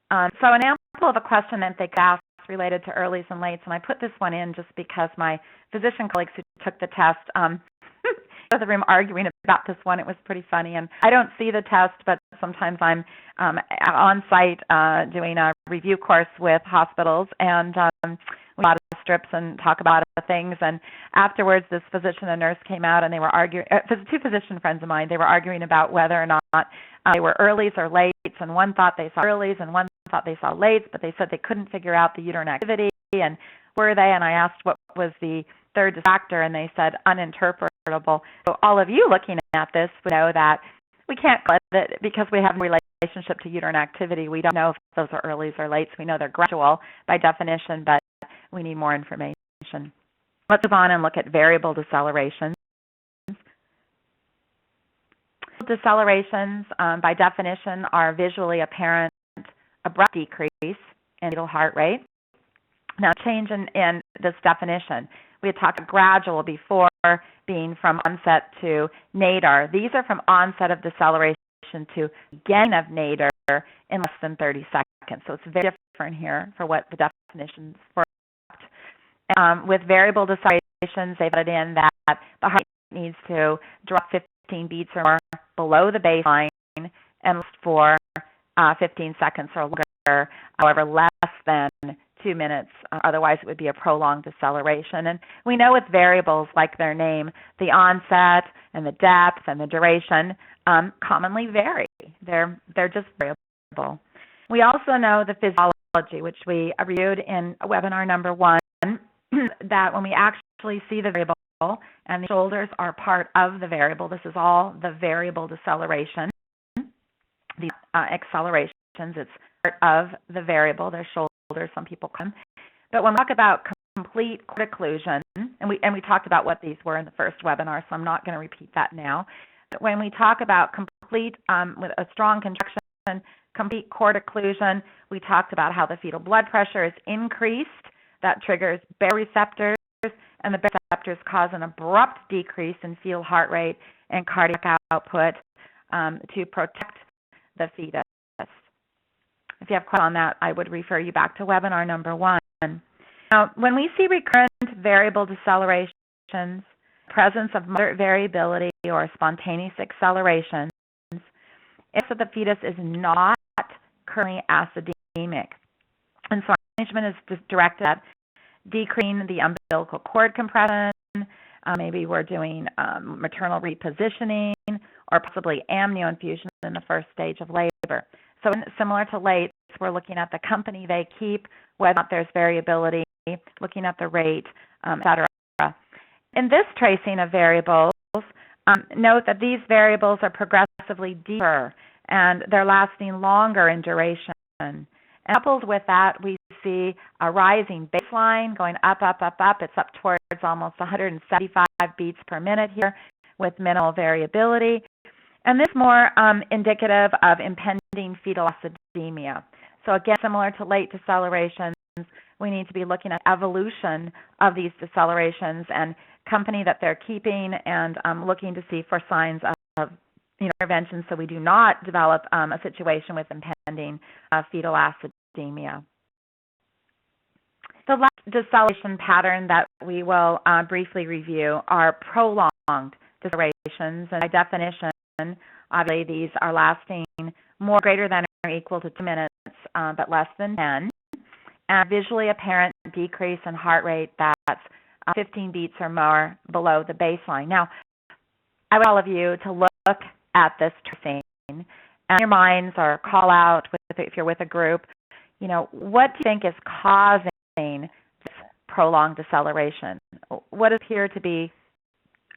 So an example of a question that they asked related to earlies and lates, and I put this one in just because my physician colleagues who took the test both of them arguing about this one. It was pretty funny, and I don't see the test, but sometimes I'm on site doing a review course with hospitals, and we do a lot of strips and talk about things. And afterwards, this physician and nurse came out, and they were arguing. Two physician friends of mine, they were arguing about whether or not they were earlies or lates, and one thought they saw earlies, and one thought they saw lates, but they said they couldn't figure out the uterine activity, and were they? And I asked what was the third factor, and they said uninterpretable. So all of you looking at this would know that we can't call it, because we have a relationship to uterine activity. We don't know if those are earlies or lates. We know they're gradual by definition, but we need more information. Let's move on and look at variable decelerations. Decelerations, by definition, are visually apparent abrupt decrease in fetal heart rate. Now, change in this definition. We had talked about gradual before, being from onset to nadir. These are from onset of deceleration to gain of nadir in less than 30 seconds. So it's very different here for what the definitions for. With variable decelerations, they've added in that the heart needs to drop 15 beats or more below the baseline and for 15 seconds or longer, however, less than 2 minutes. Otherwise, it would be a prolonged deceleration. And we know with variables like their name, the onset and the depth and the duration commonly vary. They're just variable. We also know the physiology, which we reviewed in webinar number 1, that when we actually see the variable, and the shoulders are part of the variable, this is all the variable deceleration, the accelerations, it's part of the variable, their shoulders, some people call them. But when we talk about complete cord occlusion, and we talked about what these were in the first webinar, so I'm not going to repeat that now. But when we talk about complete, with a strong contraction, complete cord occlusion, we talked about how the fetal blood pressure is increased. That triggers baroreceptors, and the baroreceptors cause an abrupt decrease in fetal heart rate and cardiac output to protect the fetus. If you have questions on that, I would refer you back to webinar number 1. Now, when we see recurrent variable decelerations, presence of moderate variability or spontaneous accelerations, it's that the fetus is not currently acidemic. And so our management is directed at decreasing the umbilical cord compression. Maybe we're doing maternal repositioning or possibly amnio infusion in the first stage of labor. So similar to lates, we're looking at the company they keep, whether or not there's variability, looking at the rate, et cetera. In this tracing of variables, note that these variables are progressively deeper and they're lasting longer in duration. And coupled with that, we see a rising baseline going up, up, up, up. It's up towards almost 175 beats per minute here with minimal variability. And this is more indicative of impending fetal acidemia. So again, similar to late deceleration, we need to be looking at evolution of these decelerations and company that they're keeping, and looking to see for signs of intervention so we do not develop a situation with impending fetal acidemia. The last deceleration pattern that we will briefly review are prolonged decelerations, and by definition, obviously these are lasting greater than or equal to 2 minutes, but less than 10, and visually apparent decrease in heart rate that's 15 beats or more below the baseline. Now, I want all of you to look at this tracing and your minds, or call out if you're with a group, what do you think is causing this prolonged deceleration? What appears to be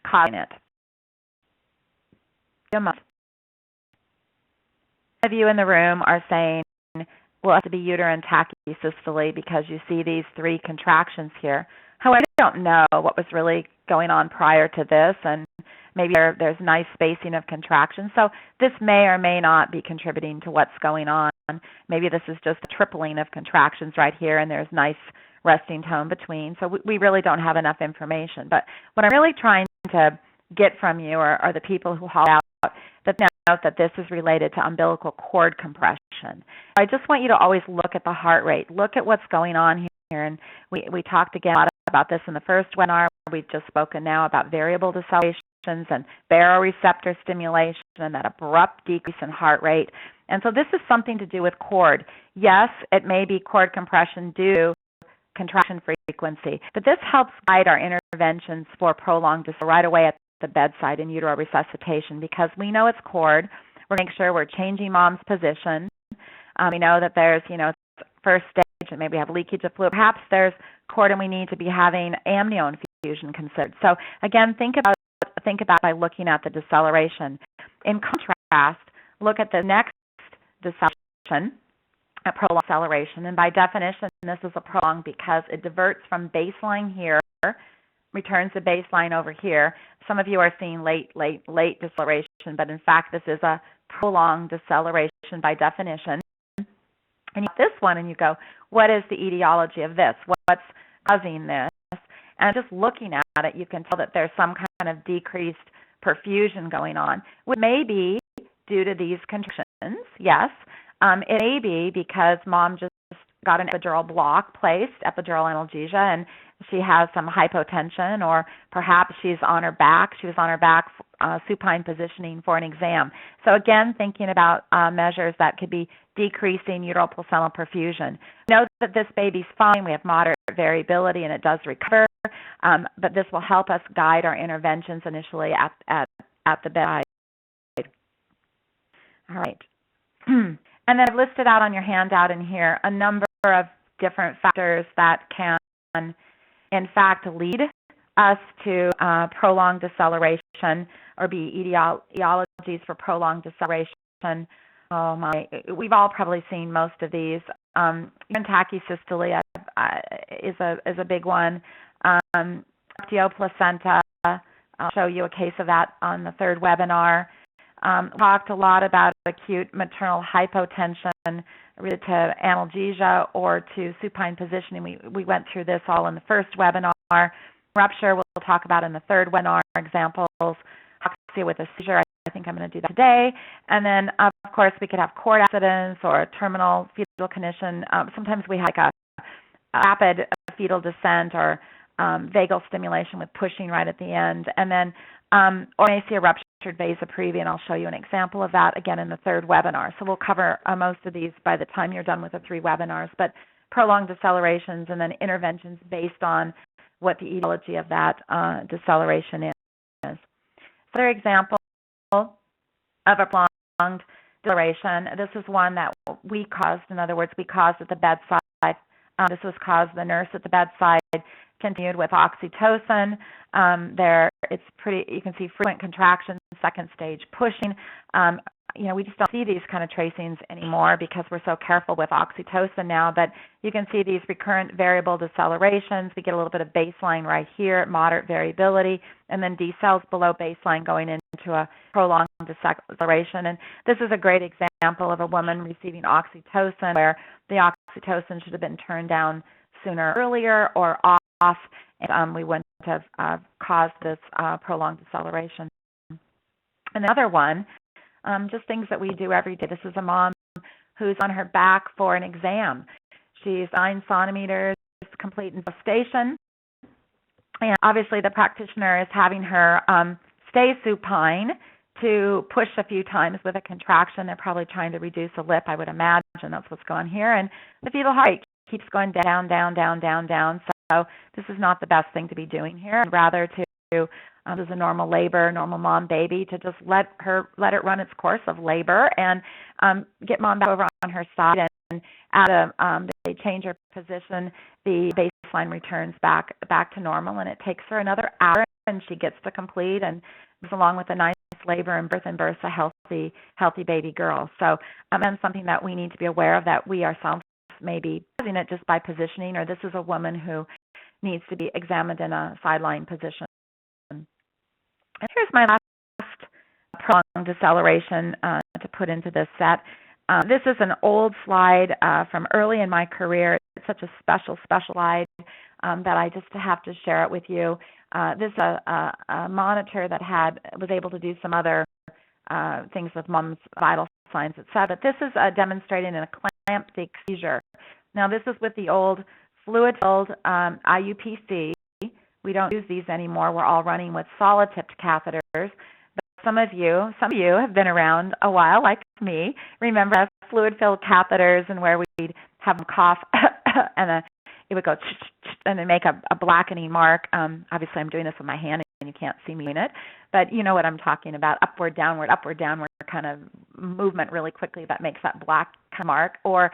causing it? Some of you in the room are saying, well, it has to be uterine tachysystole because you see these 3 contractions here. However, I don't know what was really going on prior to this, and maybe there's nice spacing of contractions. So this may or may not be contributing to what's going on. Maybe this is just a tripling of contractions right here, and there's nice resting tone between. So we really don't have enough information. But what I'm really trying to get from you are the people who haul out that note that this is related to umbilical cord compression. I just want you to always look at the heart rate. Look at what's going on here. And we talked again a lot about this in the first webinar. We've just spoken now about variable decelerations and baroreceptor stimulation and that abrupt decrease in heart rate. And so this is something to do with cord. Yes, it may be cord compression due to contraction frequency, but this helps guide our interventions for prolonged deceleration right away at the bedside in utero resuscitation, because we know it's cord. We're making sure we're changing mom's position. We know that there's, first stage, and maybe we have leakage of fluid. Perhaps there's cord and we need to be having amnio infusion considered. So again, think about by looking at the deceleration. In contrast, look at the next deceleration, a prolonged deceleration, and by definition, this is a prolonged because it diverts from baseline here, returns to baseline over here. Some of you are seeing late deceleration, but in fact, this is a prolonged deceleration by definition. And you get this one, and you go, what is the etiology of this? What's causing this? And just looking at it, you can tell that there's some kind of decreased perfusion going on, which may be due to these contractions, yes. It may be because mom just got an epidural block placed, epidural analgesia, and she has some hypotension, or perhaps she's on her back. She was on her back, supine positioning for an exam. So again, thinking about measures that could be decreasing uterine placental perfusion. Note that this baby's fine. We have moderate variability, and it does recover, but this will help us guide our interventions initially at the bedside. All right. And then I've listed out on your handout in here a number of different factors that can, in fact, lead us to prolonged deceleration or be etiologies for prolonged deceleration. Oh my! We've all probably seen most of these. Uterine tachysystole is a big one. Placenta. I'll show you a case of that on the third webinar. Talked a lot about acute maternal hypotension related to analgesia or to supine positioning. We went through this all in the first webinar. Rupture we'll talk about in the third webinar. Examples, hypoxia with a seizure. I think I'm going to do that today. And then, of course, we could have cord accidents or terminal fetal cognition. Sometimes we have like a rapid fetal descent or vagal stimulation with pushing right at the end. And then, or may see a ruptured vasa previa, and I'll show you an example of that again in the third webinar. So we'll cover most of these by the time you're done with the 3 webinars, but prolonged decelerations and then interventions based on what the etiology of that deceleration is. Another example of a prolonged deceleration, this is one that we caused. In other words, we caused at the bedside. This was caused the nurse at the bedside continued with oxytocin. It's pretty. You can see frequent contractions, second stage pushing. We just don't see these kind of tracings anymore because we're so careful with oxytocin now. But you can see these recurrent variable decelerations. We get a little bit of baseline right here, moderate variability, and then decels below baseline going into a prolonged deceleration. And this is a great example of a woman receiving oxytocin where the oxytocin should have been turned down sooner, earlier, or off, and we wouldn't have caused this prolonged deceleration. Another one, just things that we do every day. This is a mom who's on her back for an exam. She's 9 centimeters complete in gestation, and obviously the practitioner is having her stay supine to push a few times with a contraction. They're probably trying to reduce a lip, I would imagine. That's what's going on here. And the fetal heart rate keeps going down, down, down, down, down. So this is not the best thing to be doing here. Rather to as a normal labor, normal mom baby, to just let it run its course of labor and get mom back over on her side, and they change her position, the baseline returns back to normal, and it takes her another hour, and she gets to complete and goes along with a nice labor and births a healthy baby girl. So and something that we need to be aware of, that we ourselves may be causing it just by positioning, or this is a woman who needs to be examined in a sideline position. And here's my last prolonged deceleration to put into this set. This is an old slide from early in my career. It's such a special slide that I just have to share it with you. This is a monitor that was able to do some other things with mom's vital signs, etc. But this is demonstrating an eclamptic seizure. Now, this is with the old fluid-filled IUPC. We don't use these anymore. We're all running with solid-tipped catheters. But some of you have been around a while, like me. Remember fluid-filled catheters, and where we'd have them cough, and it would go and then make a blackening mark. Obviously, I'm doing this with my hand, and you can't see me doing it, but you know what I'm talking about. Upward, downward kind of movement really quickly that makes that black mark. Or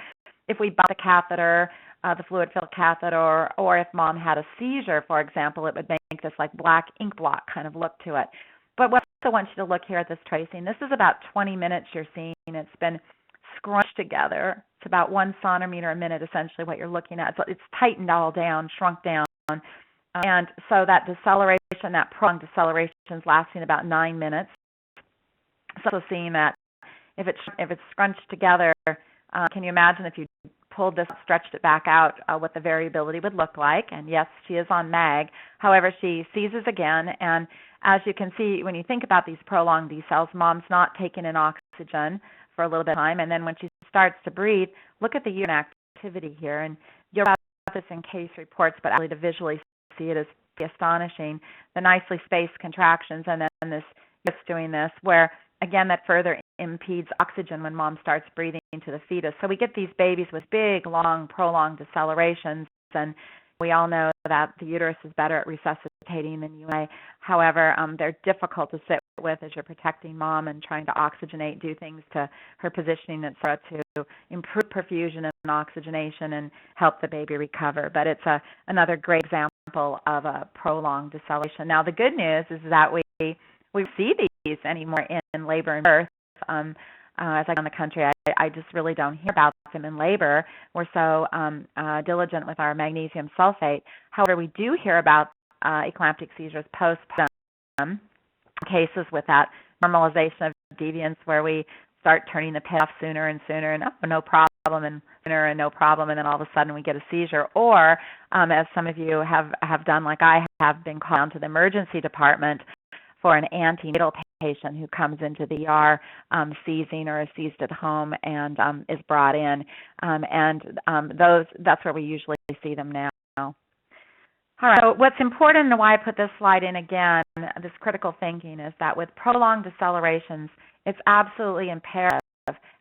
if we bump the catheter, the fluid-filled catheter, or if mom had a seizure, for example, it would make this like black ink blot kind of look to it. But what I also want you to look here at this tracing. This is about 20 minutes you're seeing. It's been scrunched together. It's about 1 centimeter a minute, essentially, what you're looking at. So it's tightened all down, shrunk down. And so that deceleration, that prolonged deceleration is lasting about 9 minutes. So seeing that if it's scrunched together, can you imagine if you pulled this, stretched it back out, what the variability would look like? And yes, she is on MAG. However, she seizes again, and as you can see, when you think about these prolonged decels, mom's not taking in oxygen for a little bit of time, and then when she starts to breathe, look at the uterine activity here, and you'll have this in case reports, but actually to visually see it is astonishing. The nicely spaced contractions, and then this just doing this, where again that further impedes oxygen when mom starts breathing into the fetus. So we get these babies with big, long, prolonged decelerations, and we all know that the uterus is better at resuscitating than you may. However, they're difficult to sit with as you're protecting mom and trying to oxygenate, do things to her positioning, etc., to improve perfusion and oxygenation and help the baby recover. But it's another great example of a prolonged deceleration. Now, the good news is that we see these anymore in labor and birth. As I go in the country, I just really don't hear about them in labor. We're so diligent with our magnesium sulfate. However, we do hear about eclamptic seizures postpartum cases with that normalization of deviance, where we start turning the pit off sooner and sooner, and no problem, and sooner and no problem, and then all of a sudden we get a seizure. Or as some of you have done, like I have, been called down to the emergency department for an antenatal patient who comes into the ER seizing or is seized at home and is brought in. That's where we usually see them now. All right, so what's important and why I put this slide in again, this critical thinking, is that with prolonged decelerations, it's absolutely imperative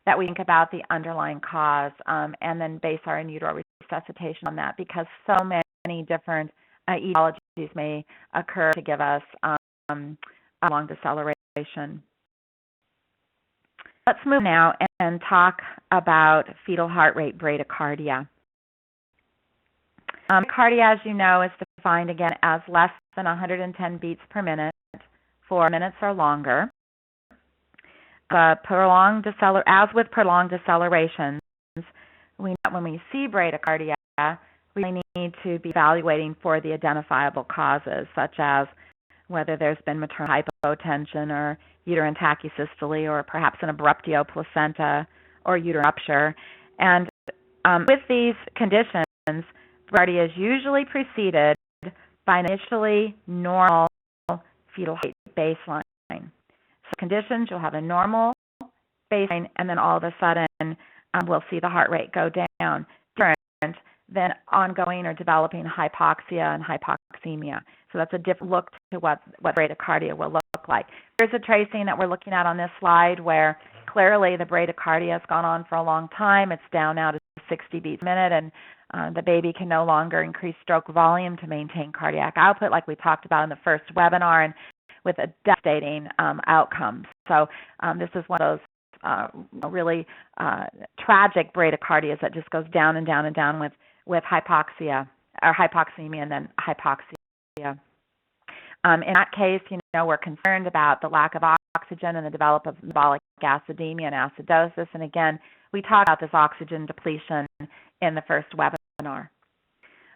that we think about the underlying cause and then base our in utero resuscitation on that, because so many different etiologies may occur to give us long deceleration. Let's move now and talk about fetal heart rate bradycardia. Cardia, as you know, is defined again as less than 110 beats per minute, 4 minutes or longer. As with prolonged decelerations, when we see bradycardia, we need to be evaluating for the identifiable causes, such as whether there's been maternal hypotension or uterine tachysystole or perhaps an abruptio placenta or uterine rupture. And with these conditions, bradycardia is usually preceded by an initially normal fetal height baseline. So conditions, you'll have a normal baseline, and then all of a sudden we'll see the heart rate go down. Different than ongoing or developing hypoxia and hypoxemia. So that's a different look to what bradycardia will look like. Here's a tracing that we're looking at on this slide where clearly the bradycardia has gone on for a long time. It's down now to 60 beats a minute, and the baby can no longer increase stroke volume to maintain cardiac output like we talked about in the first webinar, and with a devastating outcomes. So this is one of those really tragic bradycardias that just goes down and down and down with hypoxia or hypoxemia and then hypoxia. In that case, we're concerned about the lack of oxygen and the development of metabolic acidemia and acidosis. And again, we talked about this oxygen depletion in the first webinar.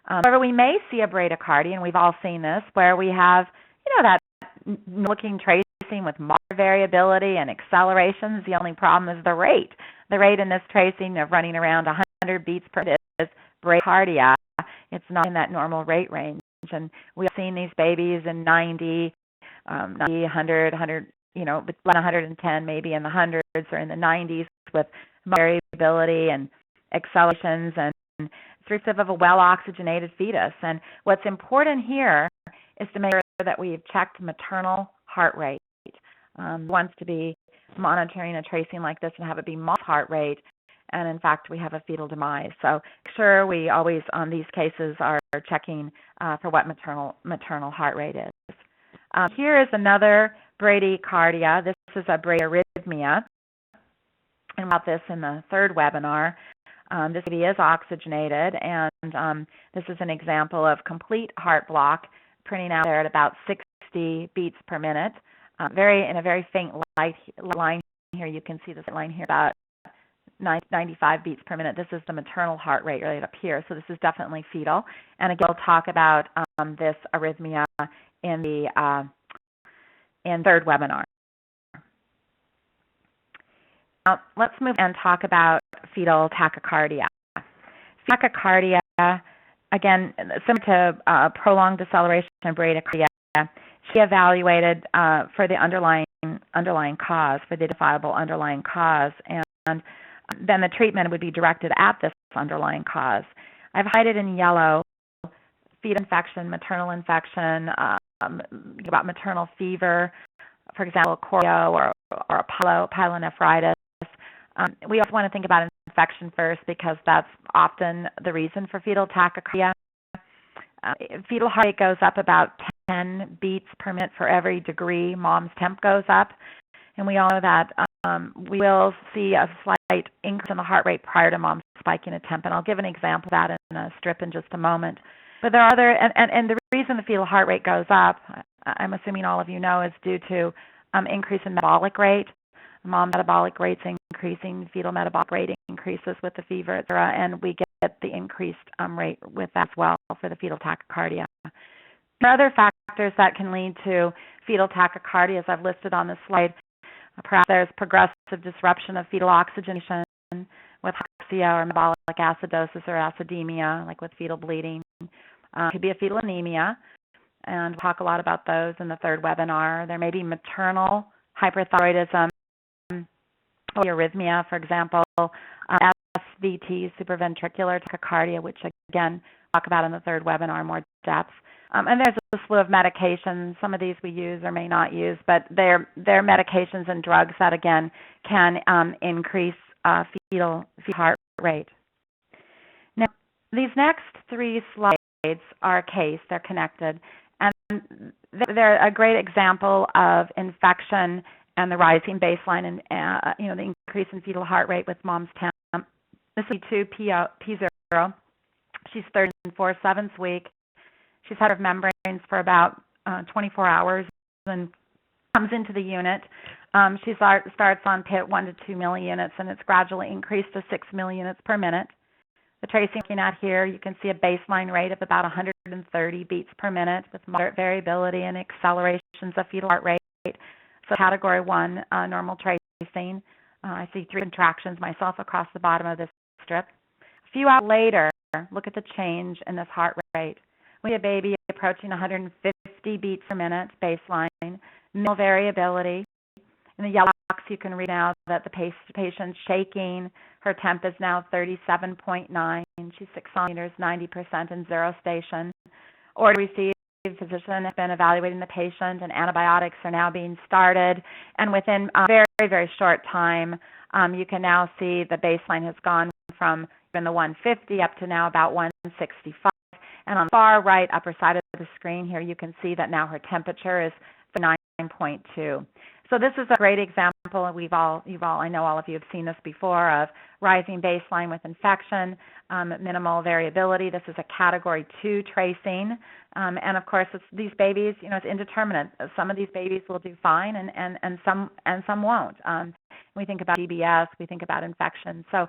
However, we may see a bradycardia, and we've all seen this, where we have, that looking tracing with moderate variability and accelerations. The only problem is the rate. The rate in this tracing of running around 100 beats per minute is bradycardia. It's not in that normal rate range. And we've seen these babies in 90, 100, between 110, maybe in the hundreds or in the 90s with variability and accelerations, and it's reflective of a well-oxygenated fetus. And what's important here is to make sure that we've checked maternal heart rate. Wants to be monitoring a tracing like this and have it be mom's heart rate, and in fact we have a fetal demise. So make sure we always on these cases are checking for what maternal heart rate is. Here is another bradycardia. This is a bradyarrhythmia, and about this in the third webinar. This baby is oxygenated, and this is an example of complete heart block, printing out there at about 60 beats per minute. In a very faint light line here, you can see this line here about 95 beats per minute. This is the maternal heart rate right up here, so this is definitely fetal. And again, we'll talk about this arrhythmia in the third webinar. Now, let's move and talk about fetal tachycardia. Fetal tachycardia, again, similar to prolonged deceleration and bradycardia, she evaluated for the underlying cause, for the identifiable underlying cause, and then the treatment would be directed at this underlying cause. I've highlighted in yellow fetal infection, maternal infection, about maternal fever, for example, choreo or a pyelonephritis. We also want to think about infection first because that's often the reason for fetal tachycardia. Fetal heart rate goes up about 10 beats per minute for every degree mom's temp goes up. And we all know that we will see a slight increase in the heart rate prior to mom spiking a temp. And I'll give an example of that in a strip in just a moment. But there are other, and the reason the fetal heart rate goes up, I'm assuming all of you know, is due to increase in metabolic rate. Mom metabolic rate's increasing, fetal metabolic rate increases with the fever, et cetera, and we get the increased rate with that as well for the fetal tachycardia. There are other factors that can lead to fetal tachycardia, as I've listed on this slide. Perhaps there's progressive disruption of fetal oxygenation with hypoxia or metabolic acidosis or acidemia, like with fetal bleeding. It could be a fetal anemia, and we'll talk a lot about those in the third webinar. There may be maternal hyperthyroidism, or arrhythmia, for example, SVT, supraventricular tachycardia, which again, talk about in the third webinar in more depth. And there's a slew of medications. Some of these we use or may not use, but they're medications and drugs that, again, can increase fetal heart rate. Now, these next three slides are a case. They're connected. And they're a great example of infection and the rising baseline and the increase in fetal heart rate with mom's temp. This is P0. She's 3rd and 4/7 week. She's had her membranes for about 24 hours and comes into the unit. She starts on PIT 1 to 2 milliunits, and it's gradually increased to 6 milliunits per minute. The tracing looking at here, you can see a baseline rate of about 130 beats per minute with moderate variability and accelerations of fetal heart rate. So category 1, normal tracing. I see 3 contractions myself across the bottom of this strip. A few hours later, look at the change in this heart rate. We have a baby approaching 150 beats per minute baseline, minimal variability. In the yellow box, you can read now that the patient's shaking. Her temp is now 37.9. She's 6 centimeters, 90% in zero station. Order received. The physician has been evaluating the patient, and antibiotics are now being started. And within a very, very short time, you can now see the baseline has gone from even the 150 up to now about 165. And on the far right upper side of the screen here, you can see that now her temperature is 9.2. So this is a great example. I know all of you have seen this before, of rising baseline with infection, minimal variability. This is a category 2 tracing. And of course, these babies, it's indeterminate. Some of these babies will do fine, and some won't. We think about DBS, we think about infection. So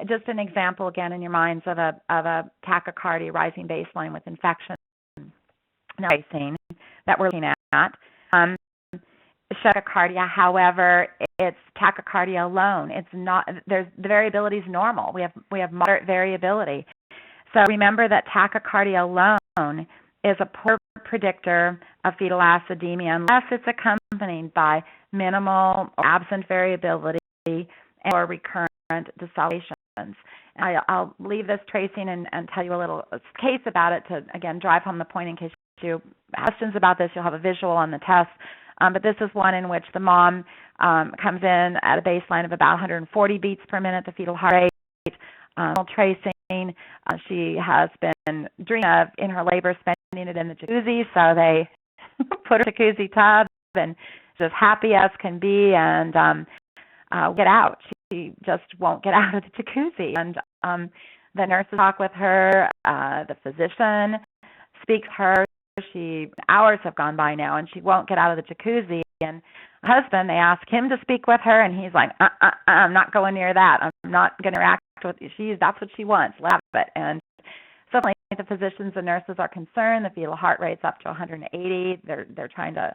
just an example again in your minds of a tachycardia rising baseline with infection. Now, tracing that we're looking at. Tachycardia, however, it's tachycardia alone. It's not. The variability is normal. We have moderate variability. So remember that tachycardia alone is a poor predictor of fetal acidemia unless it's accompanied by minimal or absent variability or recurrent decelerations. I'll leave this tracing and tell you a little case about it to, again, drive home the point in case you have questions about this. You'll have a visual on the test. But this is one in which the mom comes in at a baseline of about 140 beats per minute, the fetal heart rate, tracing. She has been dreaming of, in her labor, spending it in the jacuzzi, so they put her in the jacuzzi tub, and she's as happy as can be, and get out. She just won't get out of the jacuzzi. And the nurses talk with her, the physician speaks to her. Hours have gone by now, and she won't get out of the jacuzzi. And her husband, they ask him to speak with her, and he's like, I'm not going near that. I'm not going to interact with you. That's what she wants. Love it. And suddenly the physicians and nurses are concerned. The fetal heart rate's up to 180. They're trying to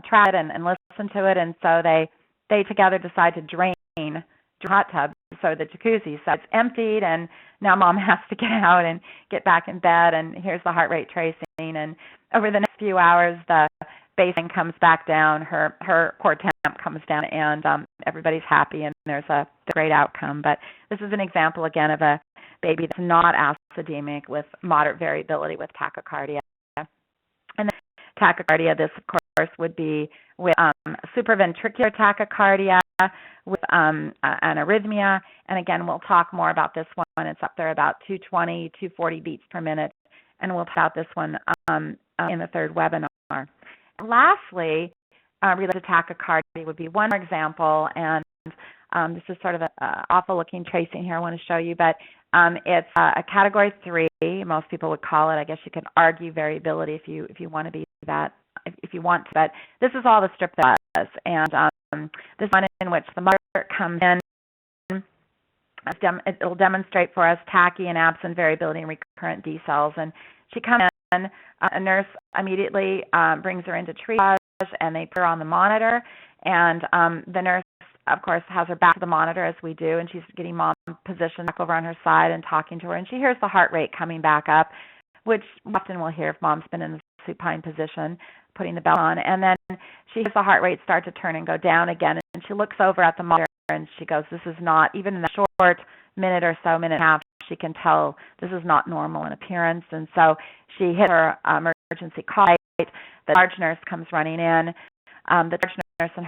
track it and listen to it, and so they together decide to drain the hot tub, so the jacuzzi. So it's emptied, and now mom has to get out and get back in bed, and here's the heart rate tracing. And over the next few hours, the baseline comes back down, her core temp comes down, and everybody's happy, and there's a great outcome. But this is an example, again, of a baby that's not acidemic with moderate variability with tachycardia. And then tachycardia, this, of course, would be with supraventricular tachycardia, with an arrhythmia. And again, we'll talk more about this one. It's up there about 220, 240 beats per minute. And we'll talk about this one in the third webinar. Lastly, related to tachycardia would be one more example, and this is sort of an awful-looking tracing here I want to show you, but it's a category 3. Most people would call it. I guess you can argue variability if you want to be that, if you want to. But this is all the strip that does, and this one in which the mother comes in. It'll demonstrate for us tachy and absent variability and recurrent decels. And she comes in, a nurse immediately brings her into triage, and they put her on the monitor. And the nurse, of course, has her back to the monitor, as we do, and she's getting mom positioned back over on her side and talking to her. And she hears the heart rate coming back up, which often we'll hear if mom's been in the supine position, putting the belt on. And then she hears the heart rate start to turn and go down again. And she looks over at the monitor, and she goes, this is not, even in the short minute or so, minute and a half, she can tell this is not normal in appearance. And so she hits her emergency call light. The charge nurse comes running in. The charge nurse and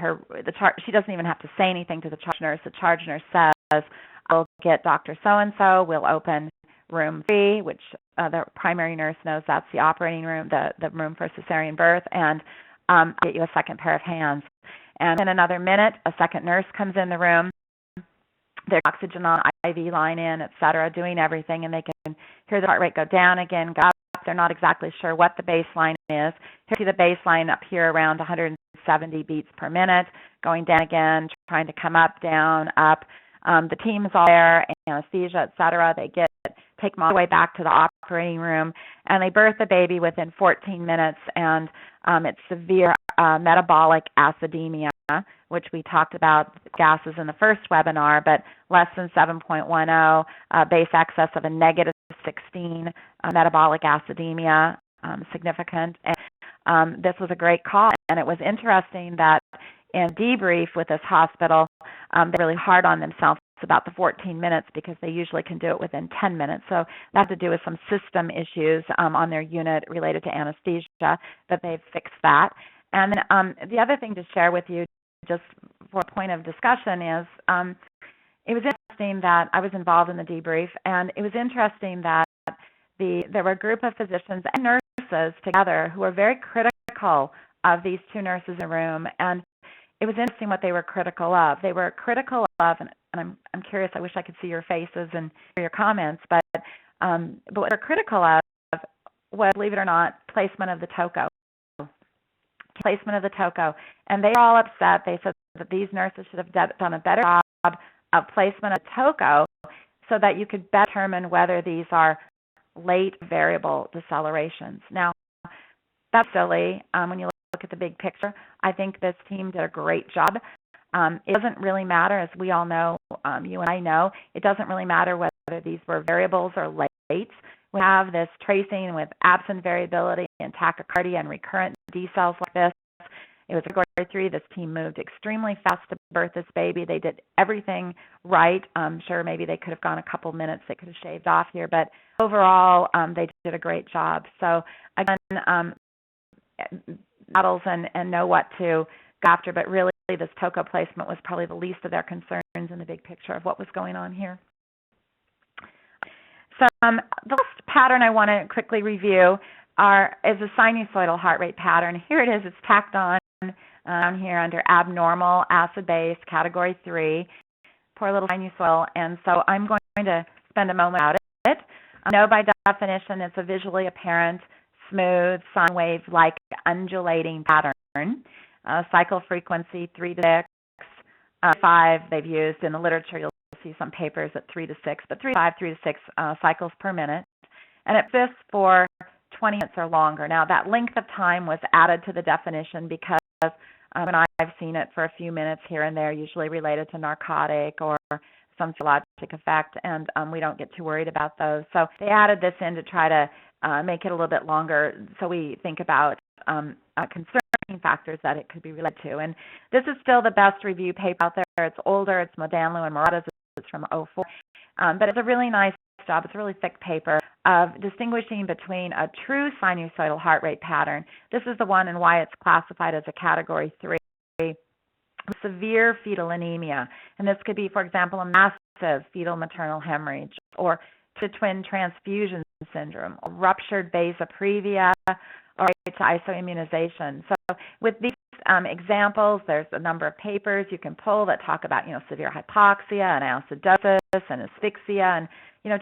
she doesn't even have to say anything to the charge nurse. The charge nurse says, I'll get Dr. So-and-so. We'll open room 3, which the primary nurse knows that's the operating room, the room for cesarean birth, and I'll get you a second pair of hands. And in another minute, a second nurse comes in the room. There's oxygen on, IV line in, et cetera, doing everything, and they can hear the heart rate go down again, go up. They're not exactly sure what the baseline is. You see the baseline up here around 170 beats per minute, going down again, trying to come up, down, up. The team's all there, anesthesia, et cetera. They get take them all the way back to the operating room, and they birth the baby within 14 minutes, and it's severe metabolic acidemia, which we talked about gases in the first webinar, but less than 7.10, base excess of a negative 16, metabolic acidemia, significant. And this was a great call, and it was interesting that in debrief with this hospital, they're really hard on themselves about the 14 minutes because they usually can do it within 10 minutes. So that had to do with some system issues on their unit related to anesthesia, but they've fixed that. And then the other thing to share with you, just for a point of discussion, is it was interesting that I was involved in the debrief, and it was interesting that there were a group of physicians and nurses together who were very critical of these two nurses in the room, and it was interesting what they were critical of. They were critical of, and I'm curious, I wish I could see your faces and hear your comments, but what they were critical of was, believe it or not, placement of the TOCO. Placement of the TOCO. And they were all upset. They said that these nurses should have done a better job of placement of TOCO so that you could better determine whether these are late variable decelerations. Now, that's silly when you look at the big picture. I think this team did a great job. It doesn't really matter, as we all know, you and I know, it doesn't really matter whether these were variables or late. We have this tracing with absent variability and tachycardia and recurrent decels like this. It was category 3. This team moved extremely fast to birth this baby. They did everything right. I'm sure maybe they could have gone a couple minutes. They could have shaved off here, but overall, they did a great job. So again, battles and know what to go after, but really this TOCO placement was probably the least of their concerns in the big picture of what was going on here. So the last pattern I want to quickly review is a sinusoidal heart rate pattern. Here it is. It's tacked on down here under abnormal acid base, category 3. Poor little sinusoidal. And so I'm going to spend a moment about it. I know by definition it's a visually apparent, smooth, sine wave-like undulating pattern. Cycle frequency 3 to 6, 5 they've used in the literature. You'll see some papers at 3 to 6, but 3 to 6 cycles per minute. And it exists for 20 minutes or longer. Now, that length of time was added to the definition because when I've seen it for a few minutes here and there, usually related to narcotic or some physiologic effect, and we don't get too worried about those. So they added this in to try to make it a little bit longer so we think about concerning factors that it could be related to. And this is still the best review paper out there. It's older. It's Modanlu and Murata's. It's from 2004. But it's a really nice job. It's a really thick paper of distinguishing between a true sinusoidal heart rate pattern. This is the one and why it's classified as a category 3. Severe fetal anemia. And this could be, for example, a massive fetal maternal hemorrhage or twin transfusion syndrome, or ruptured basa previa, or to isoimmunization. So with these examples, there's a number of papers you can pull that talk about, severe hypoxia and acidosis and asphyxia, and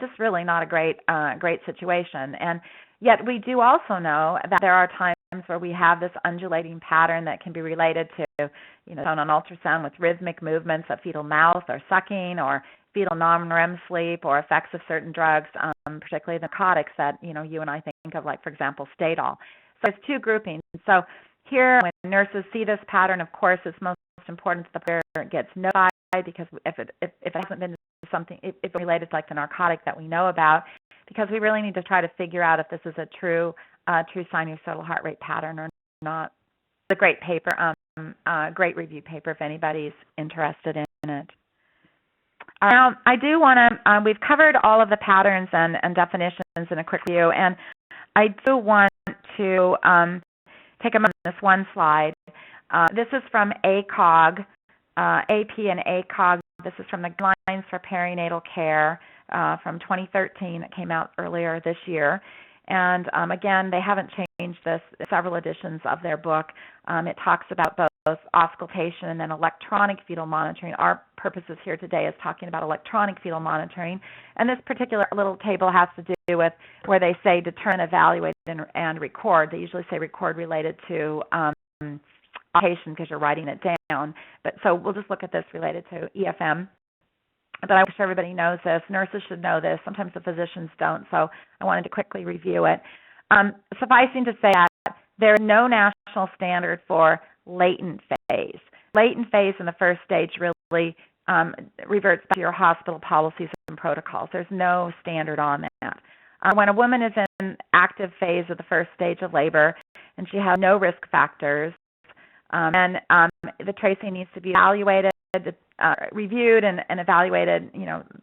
just really not a great situation. And yet we do also know that there are times where we have this undulating pattern that can be related to, shown on ultrasound with rhythmic movements of fetal mouth or sucking or fetal non-REM sleep or effects of certain drugs, particularly narcotics that, you and I think of, like, for example, Stadol. So there's two groupings. So here, when nurses see this pattern, of course, it's most important that the parent gets notified, because if it hasn't been something, if it's related to like the narcotic that we know about, because we really need to try to figure out if this is a true sinusoidal heart rate pattern or not. It's a great paper, great review paper if anybody's interested in it. Now, I do want to, we've covered all of the patterns and definitions in a quick review, and I do want to take a moment on this one slide. This is from ACOG, AP and ACOG. This is from the Guidelines for Perinatal Care from 2013. It came out earlier this year. And again, they haven't changed this, several editions of their book. It talks about both auscultation and then electronic fetal monitoring. Our purposes here today is talking about electronic fetal monitoring. And this particular little table has to do with where they say determine, evaluate, and record. They usually say record related to auscultation because you're writing it down. But so we'll just look at this related to EFM. but I wish everybody knows this. Nurses should know this. Sometimes the physicians don't, so I wanted to quickly review it. Sufficing to say that there is no national standard for latent phase. Latent phase in the first stage really reverts back to your hospital policies and protocols. There's no standard on that. When a woman is in active phase of the first stage of labor and she has no risk factors, then the tracing needs to be evaluated, reviewed and evaluated,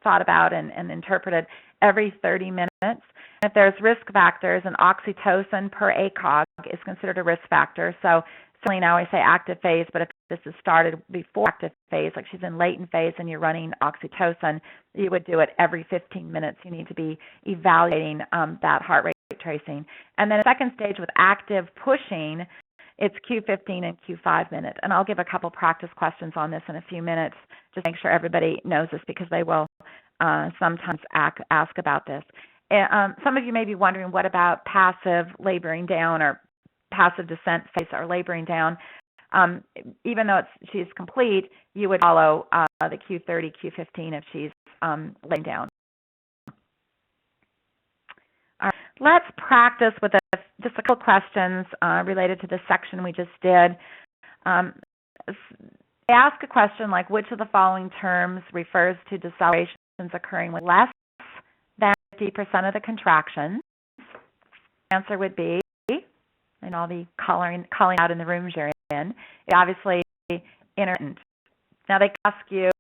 thought about and interpreted every 30 minutes. If there's risk factors, an oxytocin per ACOG is considered a risk factor. So certainly now I say active phase, but if this is started before active phase, like she's in latent phase and you're running oxytocin, you would do it every 15 minutes. You need to be evaluating that heart rate tracing. And then a second stage with active pushing, it's Q15 and Q5 minutes. And I'll give a couple practice questions on this in a few minutes, just to make sure everybody knows this because they will sometimes ask about this. Some of you may be wondering, what about passive laboring down or passive descent phase or laboring down? Even though she's complete, you would follow the Q30, Q15 if she's laying down. All right, let's practice with just a couple questions related to this section we just did. They ask a question like, which of the following terms refers to decelerations occurring with less than 50% of the contractions? The answer would be, and I'll be calling out in the rooms you're in, obviously intermittent. Now they ask you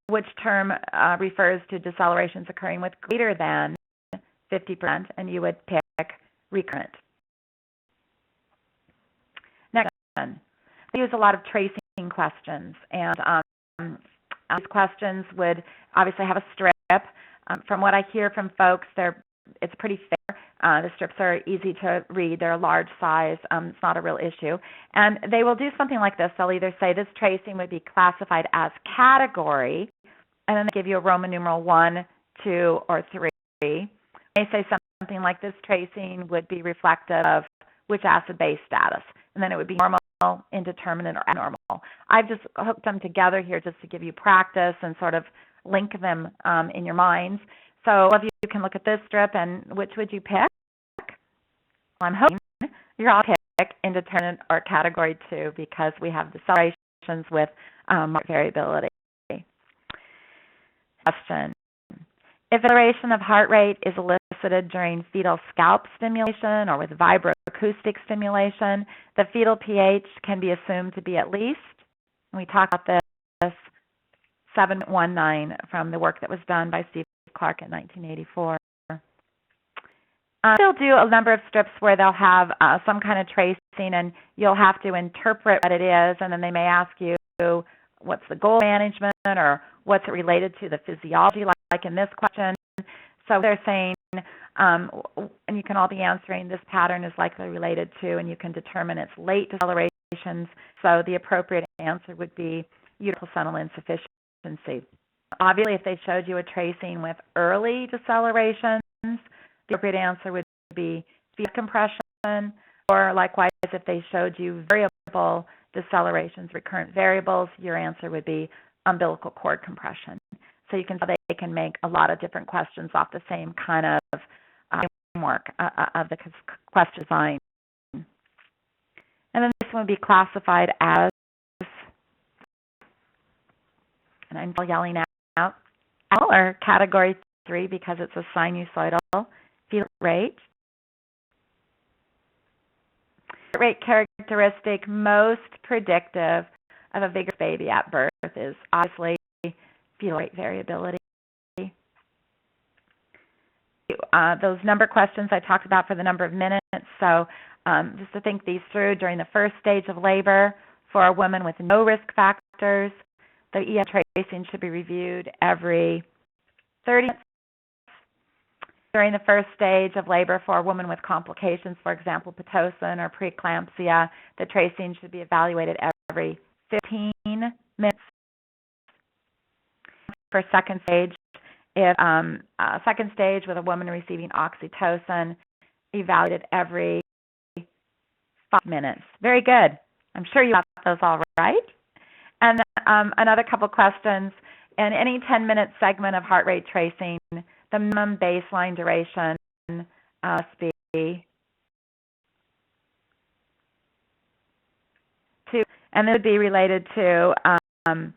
which term refers to decelerations occurring with greater than 50%, and you would pick recurrent. Next one. I use a lot of tracing questions, and these questions would obviously have a strip. From what I hear from folks, it's pretty fair. The strips are easy to read. They're a large size. It's not a real issue. And they will do something like this. They'll either say this tracing would be classified as category, and then they give you a Roman numeral 1, 2, or 3. They say something like this tracing would be reflective of which acid-base status, and then it would be normal, indeterminate, or abnormal. I've just hooked them together here just to give you practice and sort of link them in your minds. So all of you can look at this strip, and which would you pick? I'm hoping you're all pick indeterminate or category 2 because we have decelerations with marked variability. Question. If acceleration of heart rate is elicited during fetal scalp stimulation or with vibroacoustic stimulation, the fetal pH can be assumed to be at least, and we talked about this, 7.19 from the work that was done by Steve Clark in 1984. They'll do a number of strips where they'll have some kind of tracing, and you'll have to interpret what it is, and then they may ask you what's the goal management or what's it related to the physiology, like in this question. So they're saying, and you can all be answering, this pattern is likely related to, and you can determine it's late decelerations. So the appropriate answer would be uterine placental insufficiency. Obviously, if they showed you a tracing with early decelerations, the appropriate answer would be fetal compression, or likewise, if they showed you variable decelerations, recurrent variables, your answer would be umbilical cord compression. So you can see they can make a lot of different questions off the same kind of framework of the question design. And then this one would be classified as, and I'm yelling out, or category 3 because it's a sinusoidal fetal rate. Rate characteristic most predictive of a vigorous baby at birth is obviously fetal rate variability. Those number questions I talked about for the number of minutes, so just to think these through, during the first stage of labor for a woman with no risk factors, the EFM tracing should be reviewed every 30 minutes. During the first stage of labor for a woman with complications, for example, Pitocin or preeclampsia, the tracing should be evaluated every 15 minutes. For second stage, if second stage with a woman receiving oxytocin, evaluated every 5 minutes. Very good. I'm sure you got those all right. And another couple questions. In any 10-minute segment of heart rate tracing, the minimum baseline duration must be 2, and it would be related to heart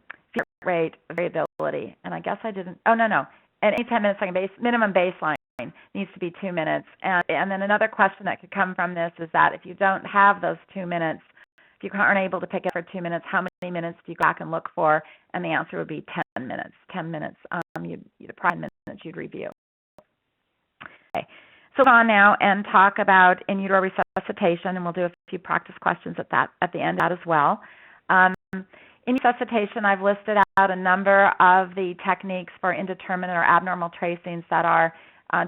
rate variability. And I guess I didn't. Oh no. At any 10-minute segment, minimum baseline needs to be 2 minutes. And then another question that could come from this is that if you don't have those 2 minutes, if you aren't able to pick it for 2 minutes, how many minutes do you go back and look for? And the answer would be 10 minutes. 10 minutes. You'd probably minutes you'd review. Okay. So we'll go on now and talk about in utero resuscitation, and we'll do a few practice questions at the end of that as well. In resuscitation, I've listed out a number of the techniques for indeterminate or abnormal tracings that are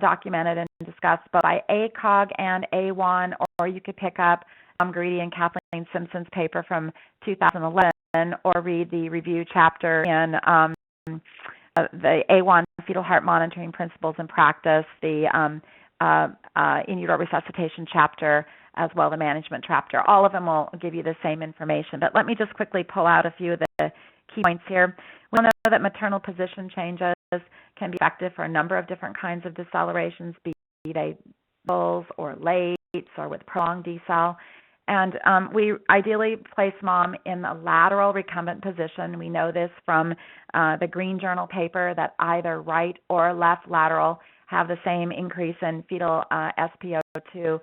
documented and discussed both by ACOG and A1, or you could pick up Greedy and Kathleen Simpson's paper from 2011, or read the review chapter in the A1 Fetal Heart Monitoring Principles and Practice, the in utero resuscitation chapter, as well the management chapter. All of them will give you the same information, but let me just quickly pull out a few of the key points here. We know that maternal position changes can be effective for a number of different kinds of decelerations, be they bulls or lates or with prolonged decel. And we ideally place mom in a lateral recumbent position. We know this from the Green Journal paper that either right or left lateral have the same increase in fetal SpO2,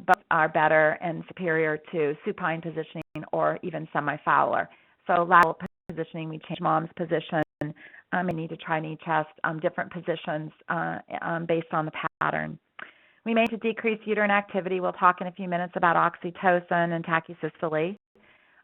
but are better and superior to supine positioning or even semi-Fowler. So lateral positioning, we change mom's position. We need to try knee chest, different positions based on the pattern. We may need to decrease uterine activity. We'll talk in a few minutes about oxytocin and tachycystole.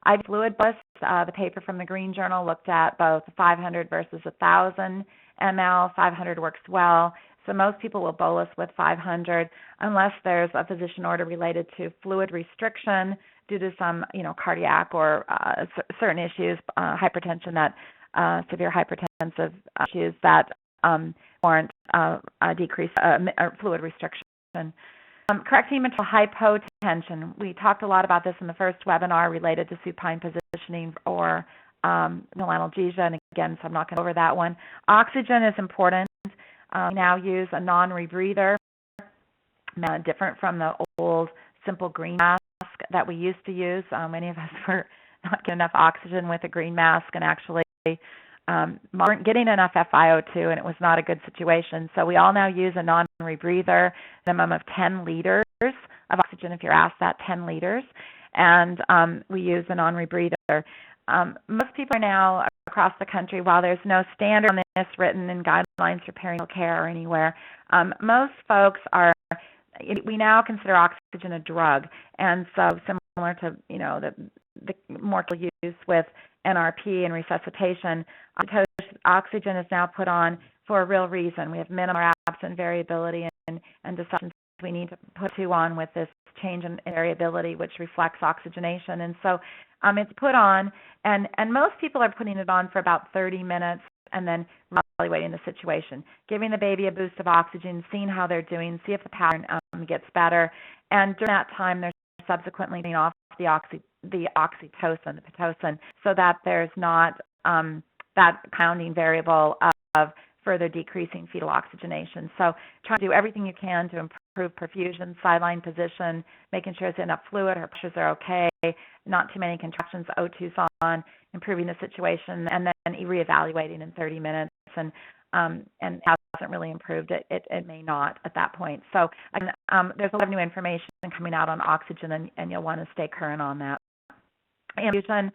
IV fluid bolus, the paper from the Green Journal looked at both 500 versus 1,000 ml. 500 works well. So most people will bolus with 500 unless there's a physician order related to fluid restriction due to some, cardiac or certain issues, hypertension, that severe hypertensive issues that warrant a decrease fluid restriction. Correcting maternal hypotension. We talked a lot about this in the first webinar related to supine positioning or analgesia, and again, so I'm not going to go over that one. Oxygen is important. We now use a non-rebreather, different from the old simple green mask that we used to use. Many of us were not getting enough oxygen with a green mask and actually weren't getting enough FiO2, and it was not a good situation. So we all now use a non-rebreather, minimum of 10 liters of oxygen if you're asked that, 10 liters. And we use a non-rebreather. Most people are now across the country, while there's no standard on this written in guidelines for perinatal care or anywhere, most folks we now consider oxygen a drug. And so similar to, the more use with NRP and resuscitation, oxygen is now put on for a real reason. We have minimal or absent variability and deceptions. We need to put 2 on with this change in variability, which reflects oxygenation. And so it's put on, and most people are putting it on for about 30 minutes and then evaluating the situation, giving the baby a boost of oxygen, seeing how they're doing, see if the pattern gets better. And during that time, they're subsequently getting off the oxytocin, the Pitocin, so that there's not that compounding variable of further decreasing fetal oxygenation. So try to do everything you can to improve perfusion, sideline position, making sure there's enough fluid, her pressures are okay, not too many contractions, O2's on, improving the situation, and then reevaluating in 30 minutes. And hasn't really improved, it may not at that point. So again, there's a lot of new information coming out on oxygen, and you'll want to stay current on that. Infusion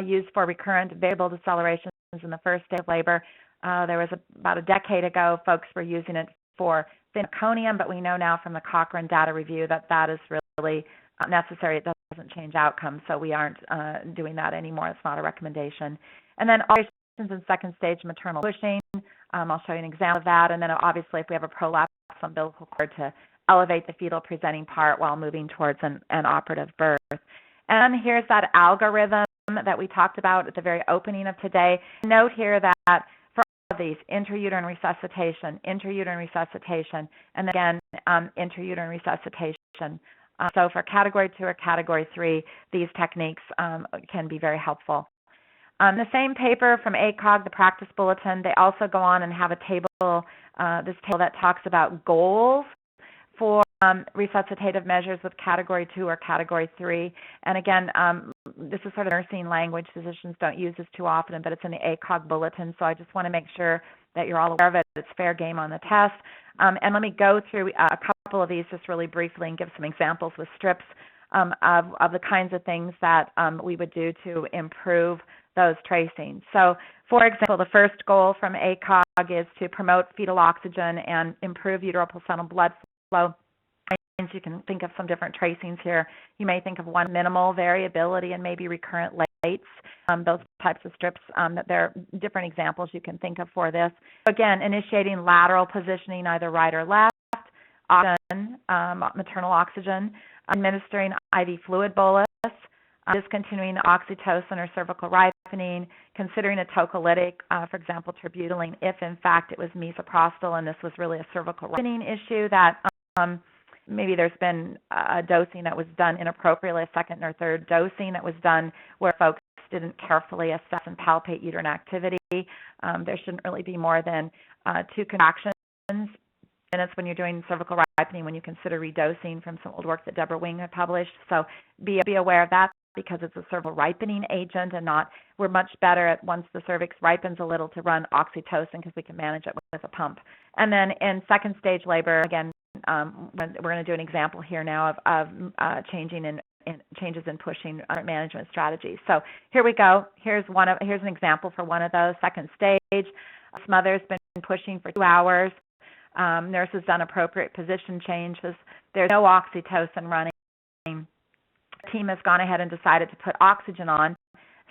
used for recurrent variable decelerations in the first day of labor. There was about a decade ago, folks were using it for meconium, but we know now from the Cochrane data review that is really necessary. It doesn't change outcomes, so we aren't doing that anymore. It's not a recommendation. And then operations in second stage maternal pushing. I'll show you an example of that. And then obviously if we have a prolapse umbilical cord, to elevate the fetal presenting part while moving towards an operative birth. And here's that algorithm that we talked about at the very opening of today. Note here that for all of these, intrauterine resuscitation, and again, intrauterine resuscitation. So for Category 2 or Category 3, these techniques can be very helpful. The same paper from ACOG, the practice bulletin, they also go on and have a table, this table that talks about goals for resuscitative measures with Category 2 or Category 3. And again, this is sort of nursing language. Physicians don't use this too often, but it's in the ACOG bulletin, so I just want to make sure that you're all aware of it. It's fair game on the test. And let me go through a couple of these just really briefly and give some examples with strips of the kinds of things that we would do to improve those tracings. So, for example, the first goal from ACOG is to promote fetal oxygen and improve uterine placental blood flow. You can think of some different tracings here. You may think of one, minimal variability and maybe recurrent lates, those types of strips. There are different examples you can think of for this. Again, initiating lateral positioning, either right or left, oxygen, maternal oxygen, administering IV fluid bolus, discontinuing oxytocin or cervical ripening, considering a tocolytic, for example, terbutaline, if in fact it was misoprostol and this was really a cervical ripening issue that maybe there's been a dosing that was done inappropriately, a second or third dosing that was done where folks didn't carefully assess and palpate uterine activity. There shouldn't really be more than 2 contractions minutes when you're doing cervical ripening when you consider redosing from some old work that Deborah Wing had published. So be aware of that because it's a cervical ripening agent and not, we're much better at once the cervix ripens a little to run oxytocin because we can manage it with a pump. And then in second stage labor, again, we're going to do an example here now of changes in pushing management strategies. So here we go. Here's an example for one of those. Second stage, smother's been pushing for 2 hours. Nurse has done appropriate position changes. There's no oxytocin running. The team has gone ahead and decided to put oxygen on.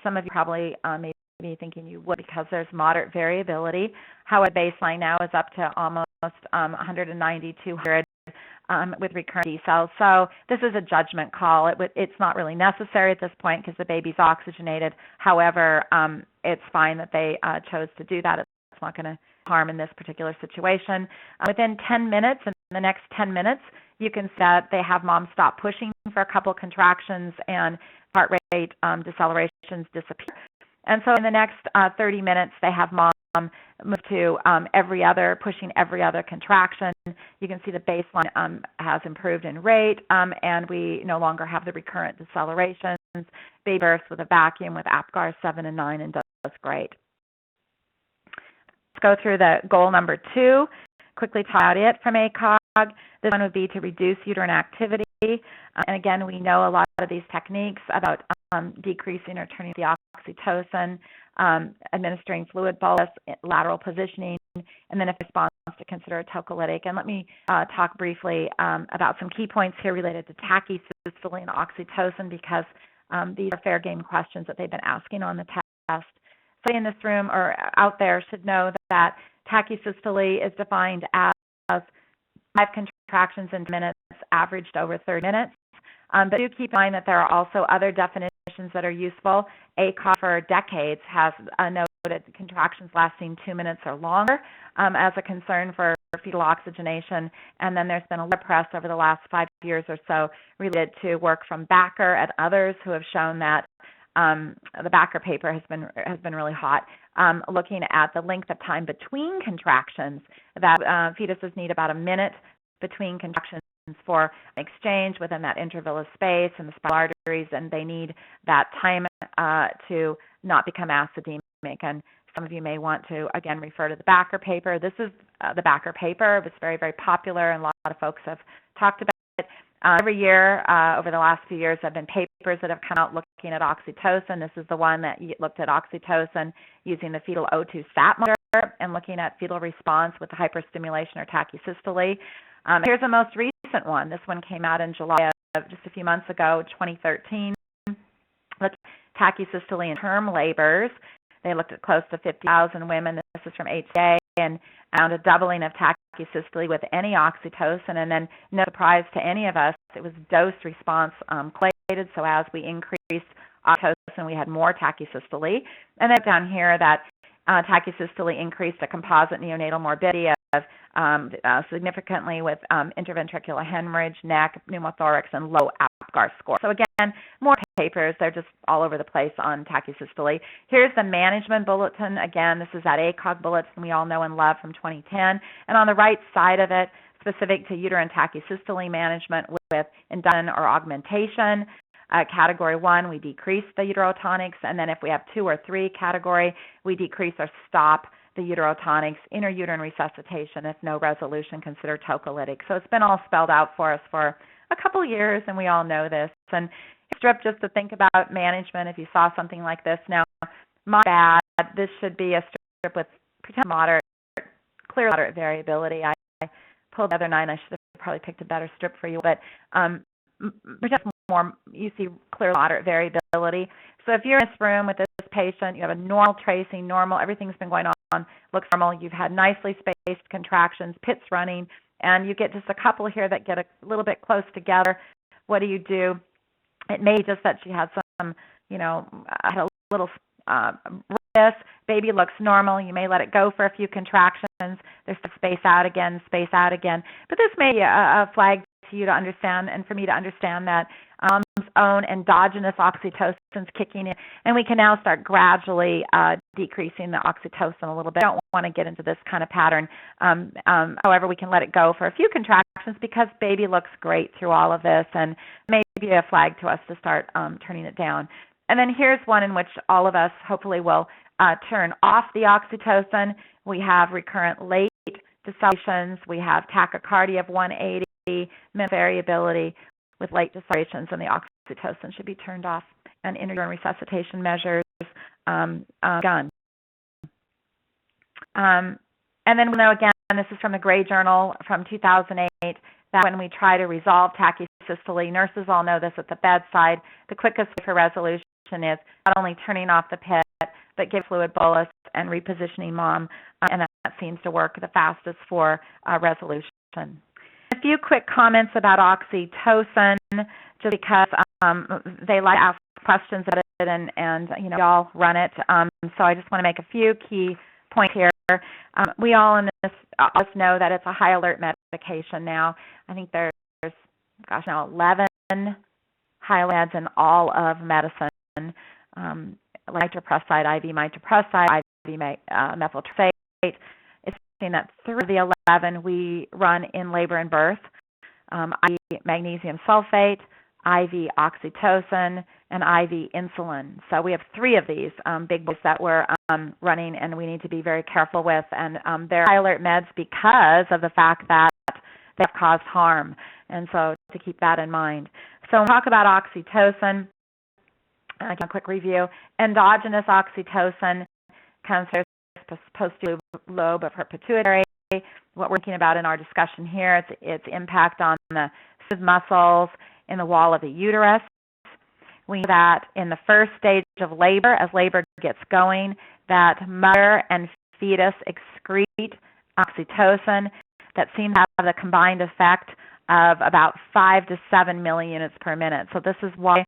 Some of you probably may be thinking you would because there's moderate variability. However, baseline now is up to almost 190, 200 with recurrent decels. So this is a judgment call. It's not really necessary at this point because the baby's oxygenated. However, it's fine that they chose to do that. It's not going to harm in this particular situation. Within 10 minutes, in the next 10 minutes, you can see that they have mom stop pushing for a couple contractions and heart rate decelerations disappear. And so in the next 30 minutes, they have mom move to pushing every other contraction. You can see the baseline has improved in rate, and we no longer have the recurrent decelerations. Baby births with a vacuum with APGAR 7 and 9 and does great. Let's go through the goal number 2. Quickly talk about it from ACOG. This one would be to reduce uterine activity. And again, we know a lot of these techniques about decreasing or turning the oxytocin, administering fluid bolus, lateral positioning, and then if response to consider a tocolytic. And let me talk briefly about some key points here related to tachycystole and oxytocin because these are fair game questions that they've been asking on the test. So in this room or out there should know that tachycystole is defined as 5 contractions in minutes averaged over 30 minutes. But do keep in mind that there are also other definitions that are useful. ACOG for decades has noted contractions lasting 2 minutes or longer as a concern for fetal oxygenation. And then there's been a lot of press over the last 5 years or so related to work from Backer and others who have shown that the Backer paper has been really hot, looking at the length of time between contractions, that fetuses need about a minute between contractions for exchange within that interval of space and the spinal arteries, and they need that time to not become acidemic. And some of you may want to, again, refer to the Backer paper. This is the Backer paper. It was very, very popular, and a lot of folks have talked about it. Every year, over the last few years, there have been papers that have come out looking at oxytocin. This is the one that looked at oxytocin using the fetal O2 sat monitor and looking at fetal response with hyperstimulation or tachycystole. Here's the most recent one. This one came out in July of just a few months ago, 2013. Looked at tachycystole in term labors. They looked at close to 50,000 women. This is from HCA, and found a doubling of tachycystole with any oxytocin. And then, no surprise to any of us, it was dose response correlated. So as we increased oxytocin, we had more tachycystole. And then down here that tachycystole increased a composite neonatal morbidity of significantly with intraventricular hemorrhage, neck, pneumothorax, and low SCAR score. So again, more papers. They're just all over the place on tachysystole. Here's the management bulletin. Again, this is that ACOG bulletin we all know and love from 2010. And on the right side of it, specific to uterine tachysystole management with induction or augmentation. Category 1, we decrease the uterotonics, and then if we have 2 or 3 category, we decrease or stop the uterotonics. Intrauterine resuscitation, if no resolution, consider tocolytic. So it's been all spelled out for us for a couple years, and we all know this. And strip, just to think about management, if you saw something like this. Now, moderate, this should be a strip with pretend moderate, clear moderate variability. I pulled the other 9. I should have probably picked a better strip for you, but just more, you see clear moderate variability. So if you're in this room with this patient, you have a normal tracing, normal, everything's been going on, looks normal, you've had nicely spaced contractions, pits running, and you get just a couple here that get a little bit close together. What do? It may be just that she had some, had a little wrist. Baby looks normal. You may let it go for a few contractions. There's space out again. But this may be a flag to you to understand and for me to understand that mom's own endogenous oxytocin's kicking in, and we can now start gradually decreasing the oxytocin a little bit. I don't want to get into this kind of pattern. However, we can let it go for a few contractions because baby looks great through all of this, and maybe a flag to us to start turning it down. And then here's one in which all of us hopefully will turn off the oxytocin. We have recurrent late decelerations. We have tachycardia of 180, variability with late decelerations, and the oxytocin should be turned off, and intrauterine resuscitation measures done. And then we'll know, again, this is from the Gray Journal from 2008, that when we try to resolve tachysystole, nurses all know this at the bedside, the quickest way for resolution is not only turning off the pit, but give fluid bolus and repositioning mom, and that seems to work the fastest for resolution. A few quick comments about oxytocin, just because they like to ask questions about it, and y'all run it. So I just want to make a few key points here. We all in this know that it's a high alert medication now. I think there's 11 high alert meds in all of medicine. Mitroprostide, IV mitroprostide, IV methotrexate. It's seen that 3 of the 11 we run in labor and birth. IV magnesium sulfate, IV oxytocin, and IV insulin. So we have 3 of these big boys that we're running, and we need to be very careful with. And they're high alert meds because of the fact that they've caused harm. And so to keep that in mind. So when we talk about oxytocin, a quick review. Endogenous oxytocin comes from the posterior lobe of her pituitary. What we're thinking about in our discussion here, its impact on the smooth muscles in the wall of the uterus. We know that in the first stage of labor, as labor gets going, that mother and fetus excrete oxytocin that seems to have the combined effect of about 5 to 7 millunits per minute. So this is why,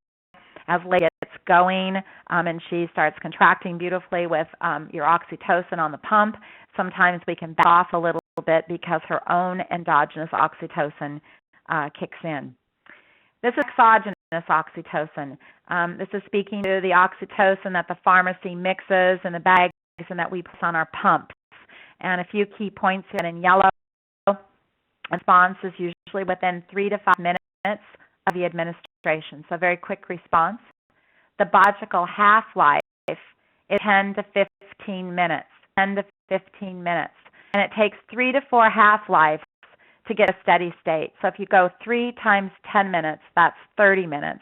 as labor gets going and she starts contracting beautifully with your oxytocin on the pump, sometimes we can back off a little bit because her own endogenous oxytocin kicks in. This is exogenous oxytocin. This is speaking to the oxytocin that the pharmacy mixes in the bags and that we put on our pumps. And a few key points here in yellow. Response is usually within 3 to 5 minutes of the administration, so very quick response. The biological half-life is 10 to 15 minutes, 10 to 15 minutes. And it takes 3 to 4 half-lives to get a steady state. So if you go 3 times 10 minutes, that's 30 minutes.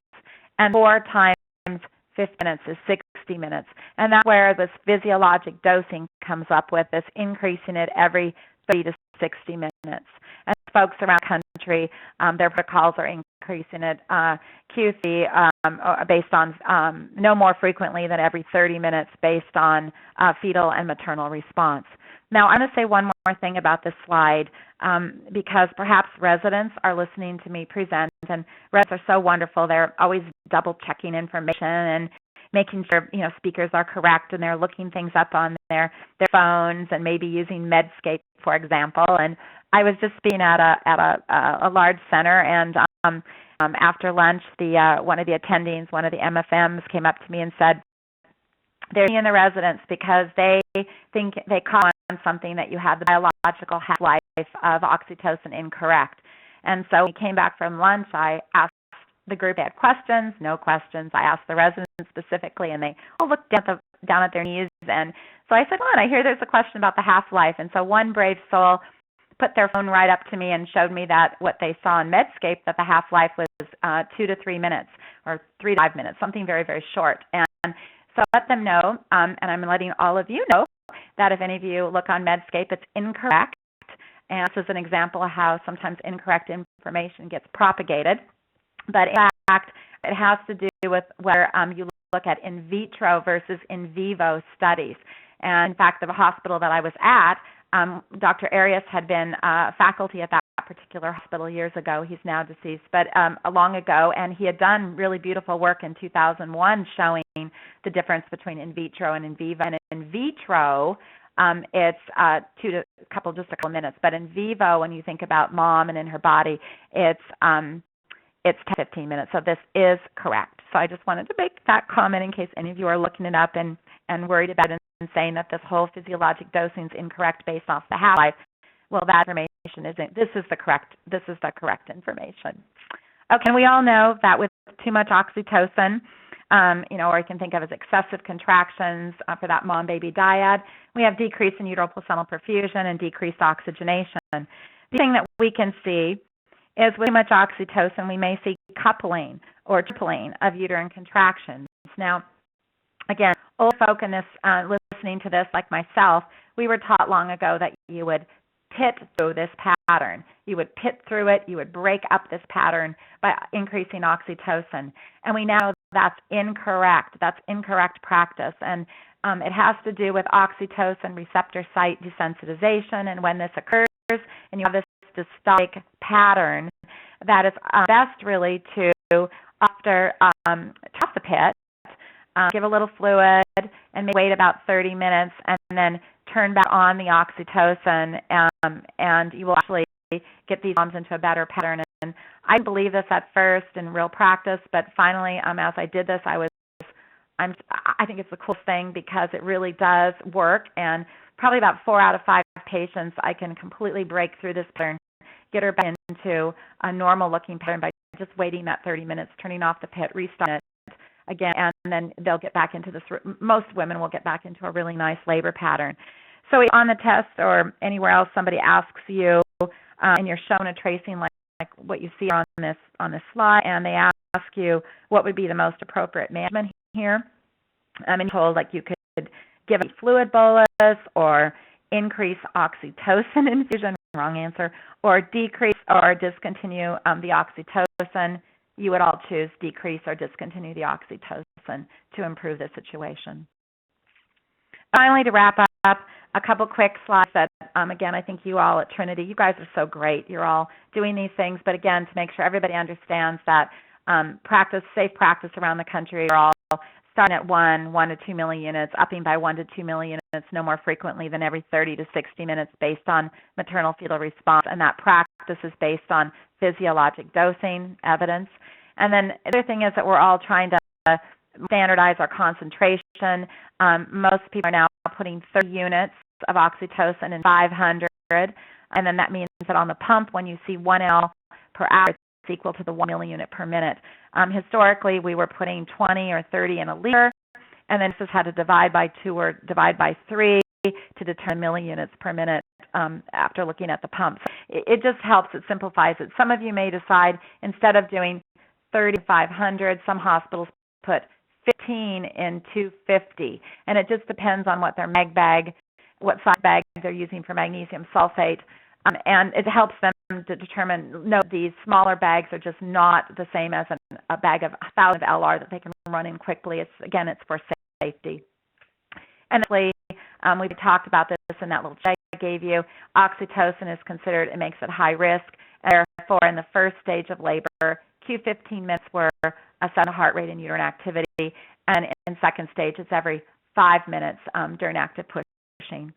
And 4 times 50 minutes is 60 minutes. And that's where this physiologic dosing comes up with, this increasing it every 30 to 60 minutes. And folks around the country, their protocols are increasing it QC based on no more frequently than every 30 minutes based on fetal and maternal response. Now, I'm going to say one more thing about this slide because perhaps residents are listening to me present, and residents are so wonderful. They're always double-checking information and making sure speakers are correct, and they're looking things up on their phones and maybe using Medscape, for example. And I was just speaking at a large center, and after lunch, one of the attendings, one of the MFMs, came up to me and said, they're in the residents because they think they caught on something that you had the biological half-life of oxytocin incorrect. And so when we came back from lunch, I asked the group, they had questions, no questions. I asked the residents specifically, and they all looked down at their knees. And so I said, come on, I hear there's a question about the half-life. And so one brave soul put their phone right up to me and showed me that what they saw in Medscape, that the half-life was 2 to 3 minutes or 3 to 5 minutes, something very, very short. And so let them know, and I'm letting all of you know, that if any of you look on Medscape, it's incorrect. And this is an example of how sometimes incorrect information gets propagated. But in fact, it has to do with where you look at in vitro versus in vivo studies. And in fact, the hospital that I was at, Dr. Arias had been faculty at that particular hospital years ago. He's now deceased, but long ago, and he had done really beautiful work in 2001 showing the difference between in vitro and in vivo. And in vitro, it's just a couple of minutes, but in vivo, when you think about mom and in her body, it's 10 to 15 minutes. So this is correct. So I just wanted to make that comment in case any of you are looking it up and worried about it and saying that this whole physiologic dosing is incorrect based off the half-life. Well, that information isn't. This is the correct information. Okay, and we all know that with too much oxytocin, or you can think of as excessive contractions for that mom-baby dyad, we have decrease in uterine placental perfusion and decreased oxygenation. The thing that we can see is with too much oxytocin, we may see coupling or tripling of uterine contractions. Now, again, old folk in this, listening to this, like myself, we were taught long ago that you would pit through this pattern. You would pit through it. You would break up this pattern by increasing oxytocin. And we know that's incorrect. That's incorrect practice. And it has to do with oxytocin receptor site desensitization. And when this occurs and you have this systolic pattern, that is best really to, after top the pit, give a little fluid and maybe wait about 30 minutes and then turn back on the oxytocin, and you will actually get these moms into a better pattern. And I didn't believe this at first in real practice, but finally, as I did this, I think it's the coolest thing because it really does work. And probably about 4 out of 5 patients, I can completely break through this pattern, get her back into a normal-looking pattern by just waiting that 30 minutes, turning off the pit, restarting it again, and then they'll get back into this. Most women will get back into a really nice labor pattern. So on the test or anywhere else, somebody asks you, and you're shown a tracing like what you see on this slide, and they ask you what would be the most appropriate management here. And you're told like you could give a fluid bolus or increase oxytocin infusion, wrong answer, or decrease or discontinue the oxytocin. You would all choose decrease or discontinue the oxytocin to improve the situation. Finally, to wrap up, a couple quick slides that, again, I think you all at Trinity, you guys are so great. You're all doing these things, but again, to make sure everybody understands that safe practice around the country are all starting at 1 to 2 milliunits, upping by 1 to 2 milliunits no more frequently than every 30 to 60 minutes based on maternal fetal response. And that practice is based on physiologic dosing evidence. And then the other thing is that we're all trying to standardize our concentration. Most people are now putting 30 units of oxytocin in 500. And then that means that on the pump, when you see 1 ml per hour, it's equal to the 1 milliunit per minute. Historically, we were putting 20 or 30 in a liter, and then this had to divide by 2 or divide by 3 to determine milliunits per minute after looking at the pumps. It just helps. It simplifies it. Some of you may decide instead of doing 30 to 500, some hospitals put 15 in 250, and it just depends on what their what size bag they're using for magnesium sulfate. And it helps them to determine, no, these smaller bags are just not the same as a bag of 1,000 LR that they can run in quickly. It's for safety. And we talked about this in that little chart I gave you. Oxytocin is considered, it makes it high risk. And therefore, in the first stage of labor, Q15 minutes were assessed heart rate and uterine activity. And in second stage, it's every 5 minutes during active pushing.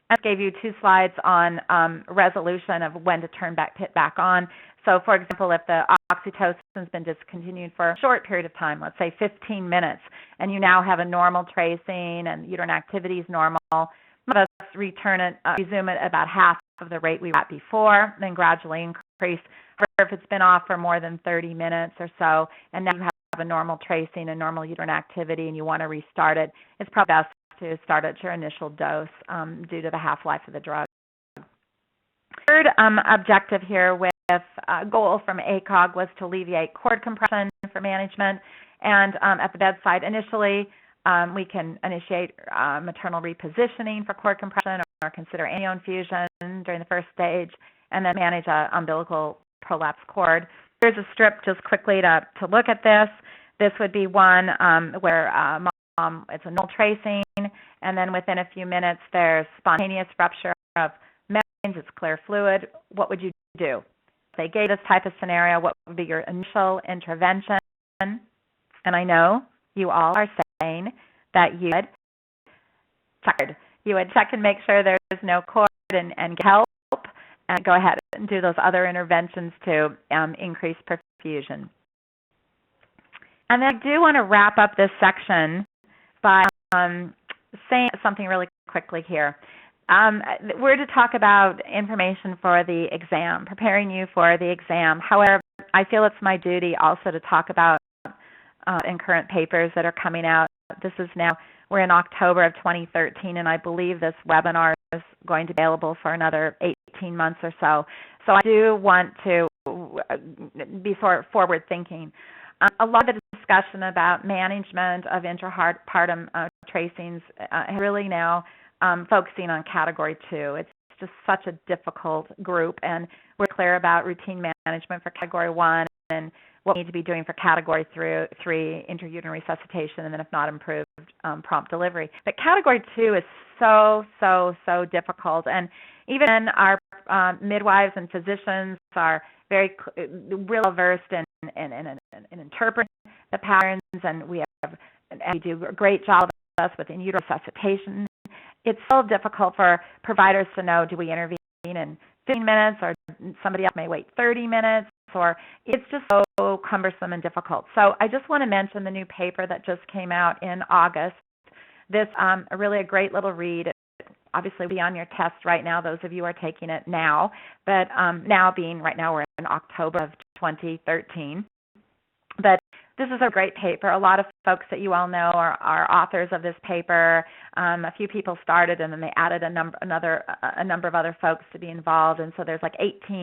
I gave you 2 slides on resolution of when to turn pit back on. So, for example, if the oxytocin's been discontinued for a short period of time, let's say 15 minutes, and you now have a normal tracing and uterine activity is normal, some of us resume it about half of the rate we were at before, then gradually increase. Or if it's been off for more than 30 minutes or so, and now you have a normal tracing and normal uterine activity and you want to restart it, it's probably best to start at your initial dose due to the half-life of the drug. Third objective here with goal from ACOG was to alleviate cord compression for management, and at the bedside initially we can initiate maternal repositioning for cord compression or consider amnio infusion during the first stage, and then manage an umbilical prolapse cord. Here's a strip just quickly to look at this. This would be one where it's a null tracing, and then within a few minutes there's spontaneous rupture of membranes, it's clear fluid. What would you do? If they gave this type of scenario, what would be your initial intervention? And I know you all are saying that you would check and make sure there's no cord and get help, and go ahead and do those other interventions to increase perfusion. And then I do want to wrap up this section by saying something really quickly here. We're to talk about information for the exam, preparing you for the exam. However, I feel it's my duty also to talk about in current papers that are coming out. We're in October of 2013, and I believe this webinar is going to be available for another 18 months or so. So I do want to be sort of forward-thinking. A lot of the discussion about management of intrapartum tracings really now focusing on Category 2. It's just such a difficult group, and we're clear about routine management for Category 1 and what we need to be doing for Category 3, intrauterine resuscitation, and then if not improved, prompt delivery. But Category 2 is so difficult, and even our midwives and physicians are very well versed in interpreting the patterns, and we do a great job of us with in utero resuscitation. It's so difficult for providers to know, do we intervene in 15 minutes, or somebody else may wait 30 minutes, or it's just so cumbersome and difficult. So I just want to mention the new paper that just came out in August. This really a great little read. Obviously, be on your test right now. Those of you who are taking it now, but right now we're in October of 2013. But this is a great paper. A lot of folks that you all know are authors of this paper. A few people started, and then they added a number of other folks to be involved. And so there's like 18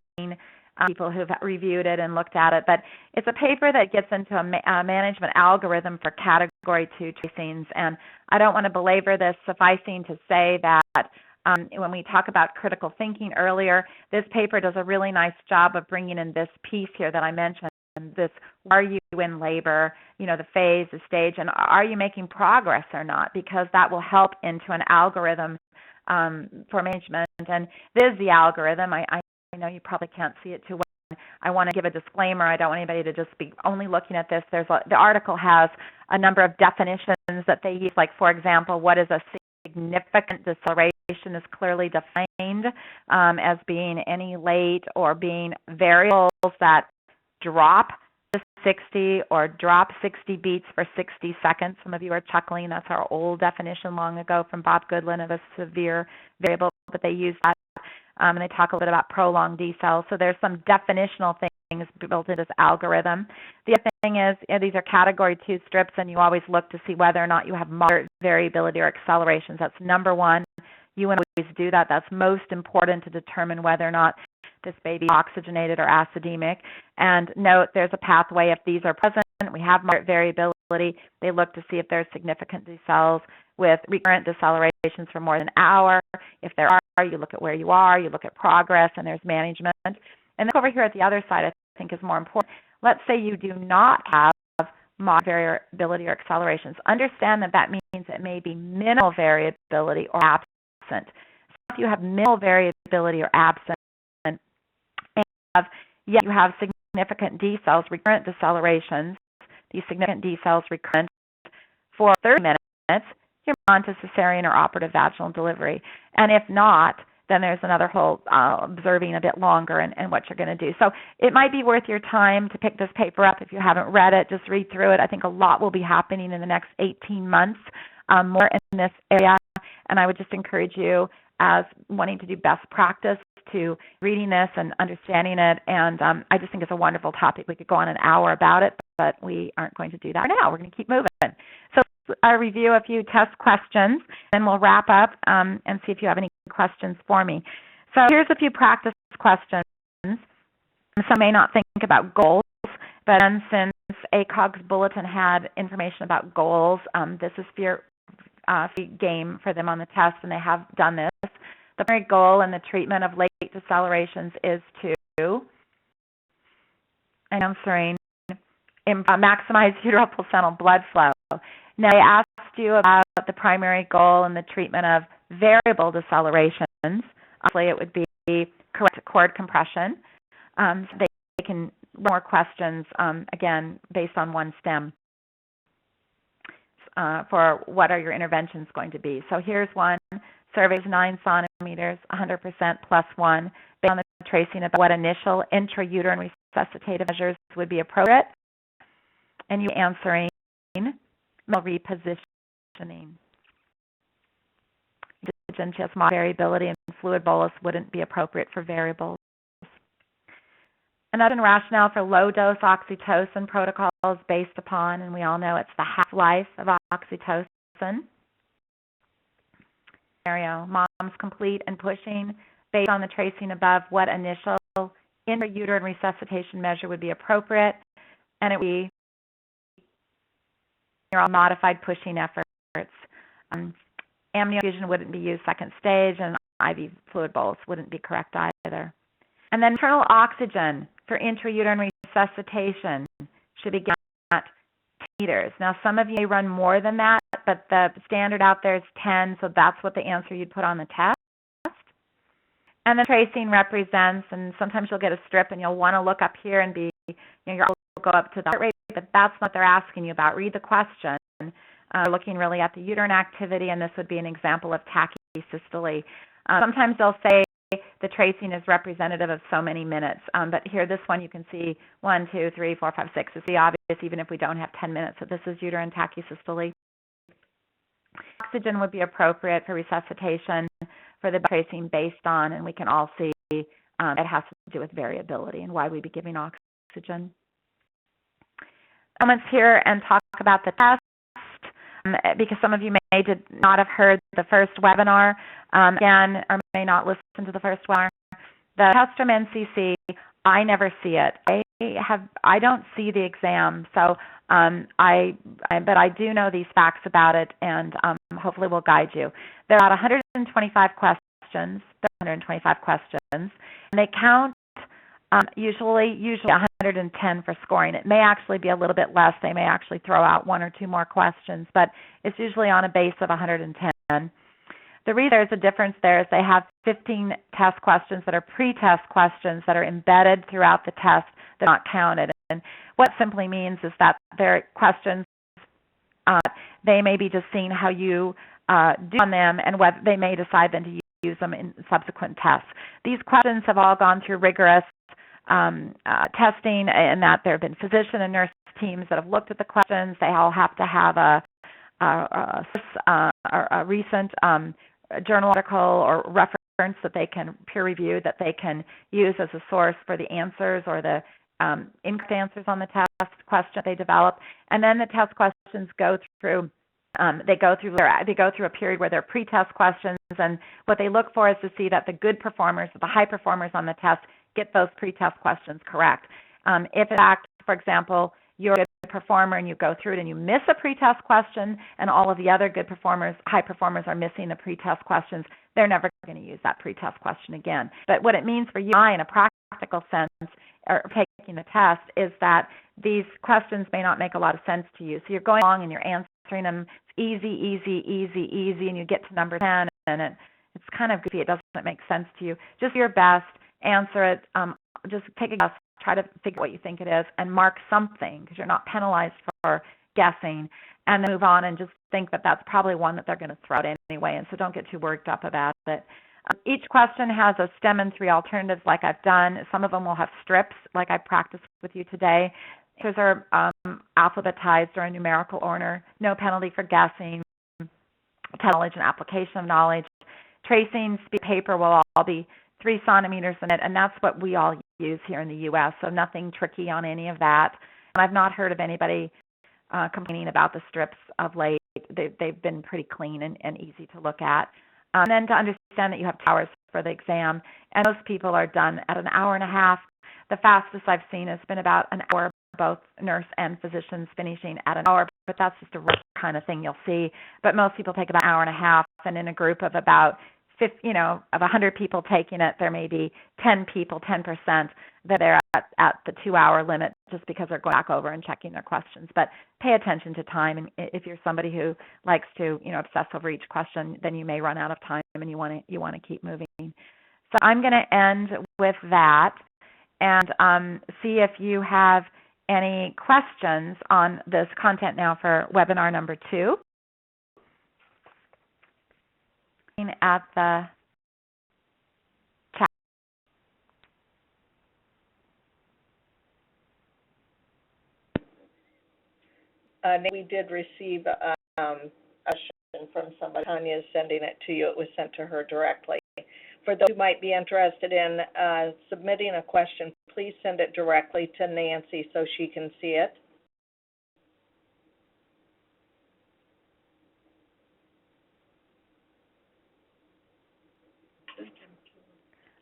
people who've reviewed it and looked at it. But it's a paper that gets into a management algorithm for Category 2 tracings. And I don't want to belabor this, sufficing to say that when we talk about critical thinking earlier, this paper does a really nice job of bringing in this piece here that I mentioned. This, are you in labor, the phase, the stage, and are you making progress or not? Because that will help into an algorithm for management. And this is the algorithm. I know you probably can't see it too well. I want to give a disclaimer. I don't want anybody to just be only looking at this. The article has a number of definitions that they use, like, for example, what is a significant deceleration is clearly defined as being any late or being variables that drop to 60 or drop 60 beats for 60 seconds. Some of you are chuckling. That's our old definition long ago from Bob Goodland of a severe variable, but they use that. And they talk a little bit about prolonged decel. So there's some definitional things built into this algorithm. The other thing is, these are Category 2 strips, and you always look to see whether or not you have moderate variability or accelerations. That's number one. You want to always do that. That's most important to determine whether or not this baby is oxygenated or acidemic. And note, there's a pathway. If these are present, we have moderate variability. They look to see if there's significant decels with recurrent decelerations for more than an hour. If there are, you look at where you are, you look at progress, and there's management. And then over here at the other side, I think is more important. Let's say you do not have moderate variability or accelerations. Understand that means it may be minimal variability or absent. So if you have minimal variability or absent, yet you have significant decels, recurrent decelerations, these significant decels recurrent for 30 minutes, you're on to cesarean or operative vaginal delivery. And if not, then there's another whole observing a bit longer and what you're going to do. So it might be worth your time to pick this paper up if you haven't read it. Just read through it. I think a lot will be happening in the next 18 months, more in this area. And I would just encourage you, as wanting to do best practice, to reading this and understanding it. And I just think it's a wonderful topic. We could go on an hour about it, but we aren't going to do that for now. We're going to keep moving. So I'll review a few test questions, then we'll wrap up and see if you have any questions for me. So here's a few practice questions. Some may not think about goals, but since ACOG's bulletin had information about goals, this is free game for them on the test, and they have done this. The primary goal in the treatment of late decelerations is to, answering, maximize uterine placental blood flow. Now, I asked you about the primary goal in the treatment of variable decelerations. Obviously, it would be correct cord compression. So they can more questions, again, based on one stem for what are your interventions going to be. So here's one. Surveys 9 centimeters, 100% plus 1, based on the tracing about what initial intrauterine resuscitative measures would be appropriate. And you answering repositioning. Just variability and fluid bolus wouldn't be appropriate for variables. Another rationale for low-dose oxytocin protocols based upon, and we all know it's the half-life of oxytocin. Scenario, mom's complete and pushing based on the tracing above what initial intrauterine resuscitation measure would be appropriate, and it would be modified pushing efforts. Amniofusion wouldn't be used second stage, and IV fluid bolus wouldn't be correct either. And then internal oxygen for intrauterine resuscitation should be given at 10 meters. Now, some of you may run more than that, but the standard out there is 10, so that's what the answer you'd put on the test. And the tracing represents, and sometimes you'll get a strip and you'll want to look up here and be, your heart will go up to the heart rate, but that's what they're asking you about. Read the question. Looking really at the uterine activity, and this would be an example of tachysystole. Sometimes they'll say the tracing is representative of so many minutes, but here, this one, you can see 1, 2, 3, 4, 5, 6. It's the obvious, even if we don't have 10 minutes. So this is uterine tachysystole. Oxygen would be appropriate for resuscitation for the tracing based on, and we can all see it has to do with variability and why we'd be giving oxygen. Comments here and talk about the test. Because some of you may not have heard the first webinar, again, or may not listen to the first webinar. The test from NCC, I never see it. I don't see the exam, so but I do know these facts about it, and hopefully will guide you. There are about 125 questions, and they count usually 110 for scoring. It may actually be a little bit less. They may actually throw out 1 or 2 more questions, but it's usually on a base of 110. The reason there's a difference there is they have 15 test questions that are pre-test questions that are embedded throughout the test that are not counted. And what it simply means is that their questions, they may be just seeing how you do on them, and whether they may decide then to use them in subsequent tests. These questions have all gone through rigorous testing, and that there have been physician and nurse teams that have looked at the questions. They all have to have a recent journal article or reference that they can peer review, that they can use as a source for the answers or the incorrect answers on the test question they develop. And then the test questions go through. They go through a period where they're pre-test questions, and what they look for is to see that the good performers, the high performers on the test, get those pre-test questions correct. If in fact, for example, you're a good performer and you go through it and you miss a pre-test question, and all of the other good performers, high performers, are missing the pre-test questions, they're never going to use that pre-test question again. But what it means for you and I in a practical sense, or taking the test, is that these questions may not make a lot of sense to you. So you're going along and you're answering them easy, and you get to number 10, and it's kind of goofy. It doesn't make sense to you. Just do your best, answer it, just take a guess, try to figure out what you think it is, and mark something, because you're not penalized for guessing, and then move on and just think that that's probably one that they're going to throw out anyway, and so don't get too worked up about it. Each question has a stem and 3 alternatives like I've done. Some of them will have strips like I practiced with you today. Answers are alphabetized or in numerical order. No penalty for guessing. Knowledge and application of knowledge. Tracing, speed, paper will all be 3 centimeters in it, and that's what we all use here in the U.S., so nothing tricky on any of that. And I've not heard of anybody complaining about the strips of late. They've been pretty clean and easy to look at. And then to understand that you have 2 hours for the exam, and most people are done at an hour and a half. The fastest I've seen has been about an hour, both nurse and physicians finishing at an hour, but that's just a rare kind of thing you'll see. But most people take about an hour and a half, and in a group of about 50, of 100 people taking it, there may be 10 people, 10% that are at the 2-hour limit just because they're going back over and checking their questions. But pay attention to time, and if you're somebody who likes to, obsess over each question, then you may run out of time, and you want to keep moving. So I'm going to end with that and see if you have any questions on this content now for webinar number 2. At the chat. We did receive a question from somebody. Tanya is sending it to you. It was sent to her directly. For those who might be interested in submitting a question, please send it directly to Nancy so she can see it.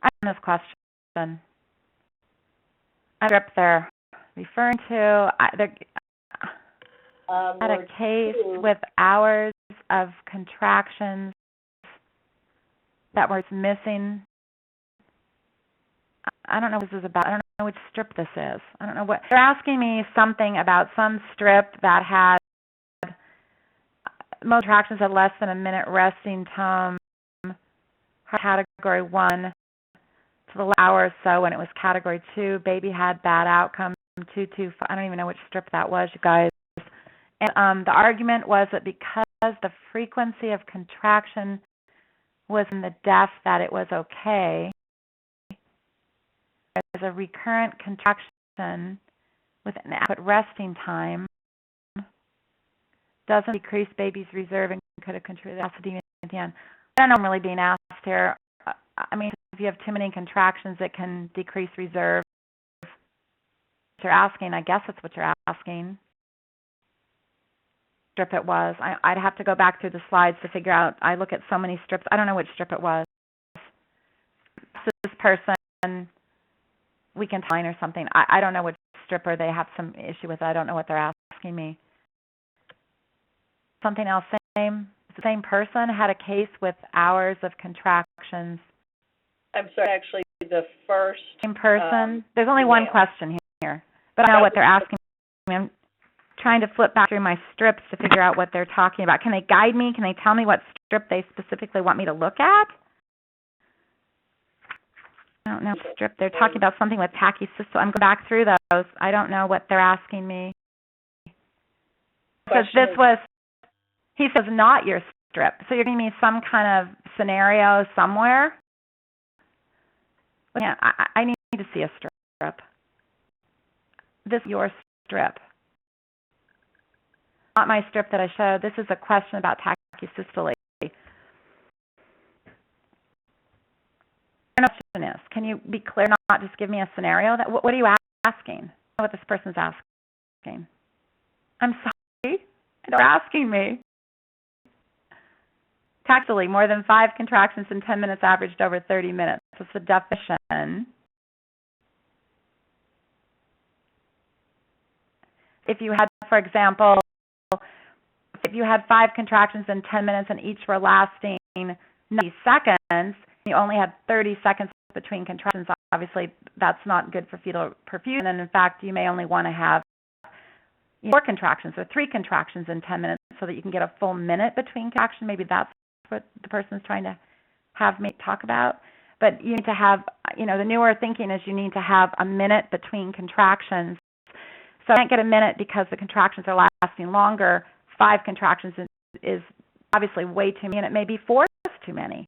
I have this question. I strip they're referring to. Had a case with hours of contractions that was missing. I don't know what this is about. I don't know which strip this is. I don't know what. They're asking me something about some strip that had most contractions had less than a minute resting time. Category 1 to the hour or so when it was category 2. Baby had bad outcome. 225. I don't even know which strip that was, you guys. And the argument was that because the frequency of contraction was in the depth that it was okay. There's a recurrent contraction with an adequate resting time doesn't decrease baby's reserve and could have contributed to acidemia at the end. I don't know what I'm really being asked here. I mean, if you have too many contractions, it can decrease reserve. What you're asking, I guess that's what you're asking. Strip it was. I'd have to go back through the slides to figure out. I look at so many strips. I don't know which strip it was. So this person, we can find or something. I don't know which stripper they have some issue with. I don't know what they're asking me. Something else. The same person had a case with hours of contractions. I'm sorry, actually, the first. Same person. There's only one question here, but I don't know what they're asking me. I'm trying to flip back through my strips to figure out what they're talking about. Can they guide me? Can they tell me what strip they specifically want me to look at? I don't know what strip. They're talking about something with tachycystal. I'm going back through those. I don't know what they're asking me. Because this was, he says, not your strip. So you're giving me some kind of scenario somewhere? Yeah, I need to see a strip. This is your strip. Not my strip that I showed. This is a question about tachycystole. The question is, can you be clear, not just give me a scenario? What are you asking? I don't know what this person's asking. I'm sorry. They're asking me. Tactily, more than 5 contractions in 10 minutes averaged over 30 minutes. That's the definition. If you had, for example, if you had 5 contractions in 10 minutes and each were lasting 90 seconds, you only had 30 seconds between contractions. Obviously, that's not good for fetal perfusion. And in fact, you may only want to have 4 contractions or 3 contractions in 10 minutes so that you can get a full minute between contractions. Maybe that's what the person's trying to have me talk about. But you need to have, the newer thinking is you need to have a minute between contractions. So I can't get a minute because the contractions are lasting longer. 5 contractions is obviously way too many, and it may be 4 is too many.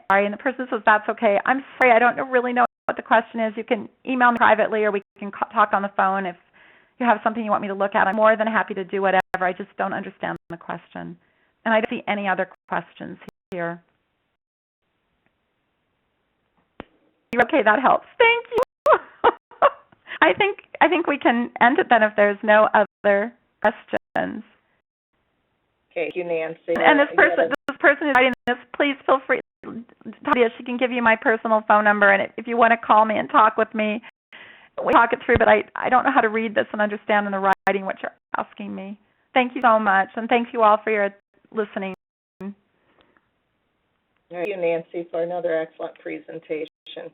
Sorry, and the person says that's okay. I'm sorry, I don't really know what the question is. You can email me privately or we can talk on the phone if you have something you want me to look at. I'm more than happy to do whatever. I just don't understand the question. And I don't see any other questions here. Okay, that helps. Thank you. I think we can end it then if there's no other questions. Okay, thank you, Nancy. And this person is writing this. Please feel free. Talia, she can give you my personal phone number, and if you want to call me and talk with me, we talk it through. But I don't know how to read this and understand in the writing what you're asking me. Thank you so much, and thank you all for your listening. Thank you, Nancy, for another excellent presentation.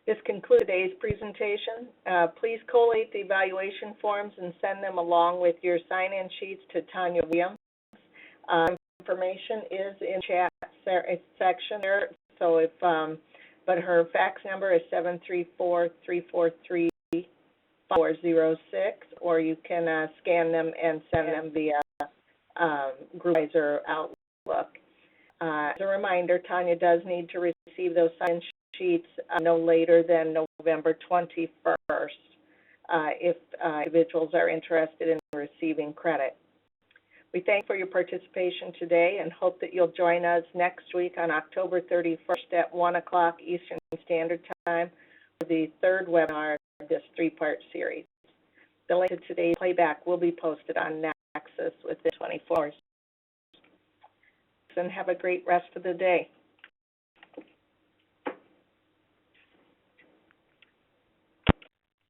This concludes today's presentation. Please collate the evaluation forms and send them along with your sign-in sheets to Tanya Williams. Information is in chat section there. So if, but her fax number is 734-343-406, or you can scan them and send them via GroupWise or Outlook. As a reminder, Tanya does need to receive those sign sheets no later than November 21st if individuals are interested in receiving credit. We thank you for your participation today and hope that you'll join us next week on October 31st at 1 o'clock Eastern Standard Time for the third webinar of this three-part series. The link to today's playback will be posted on Nexus within 24 hours. And have a great rest of the day.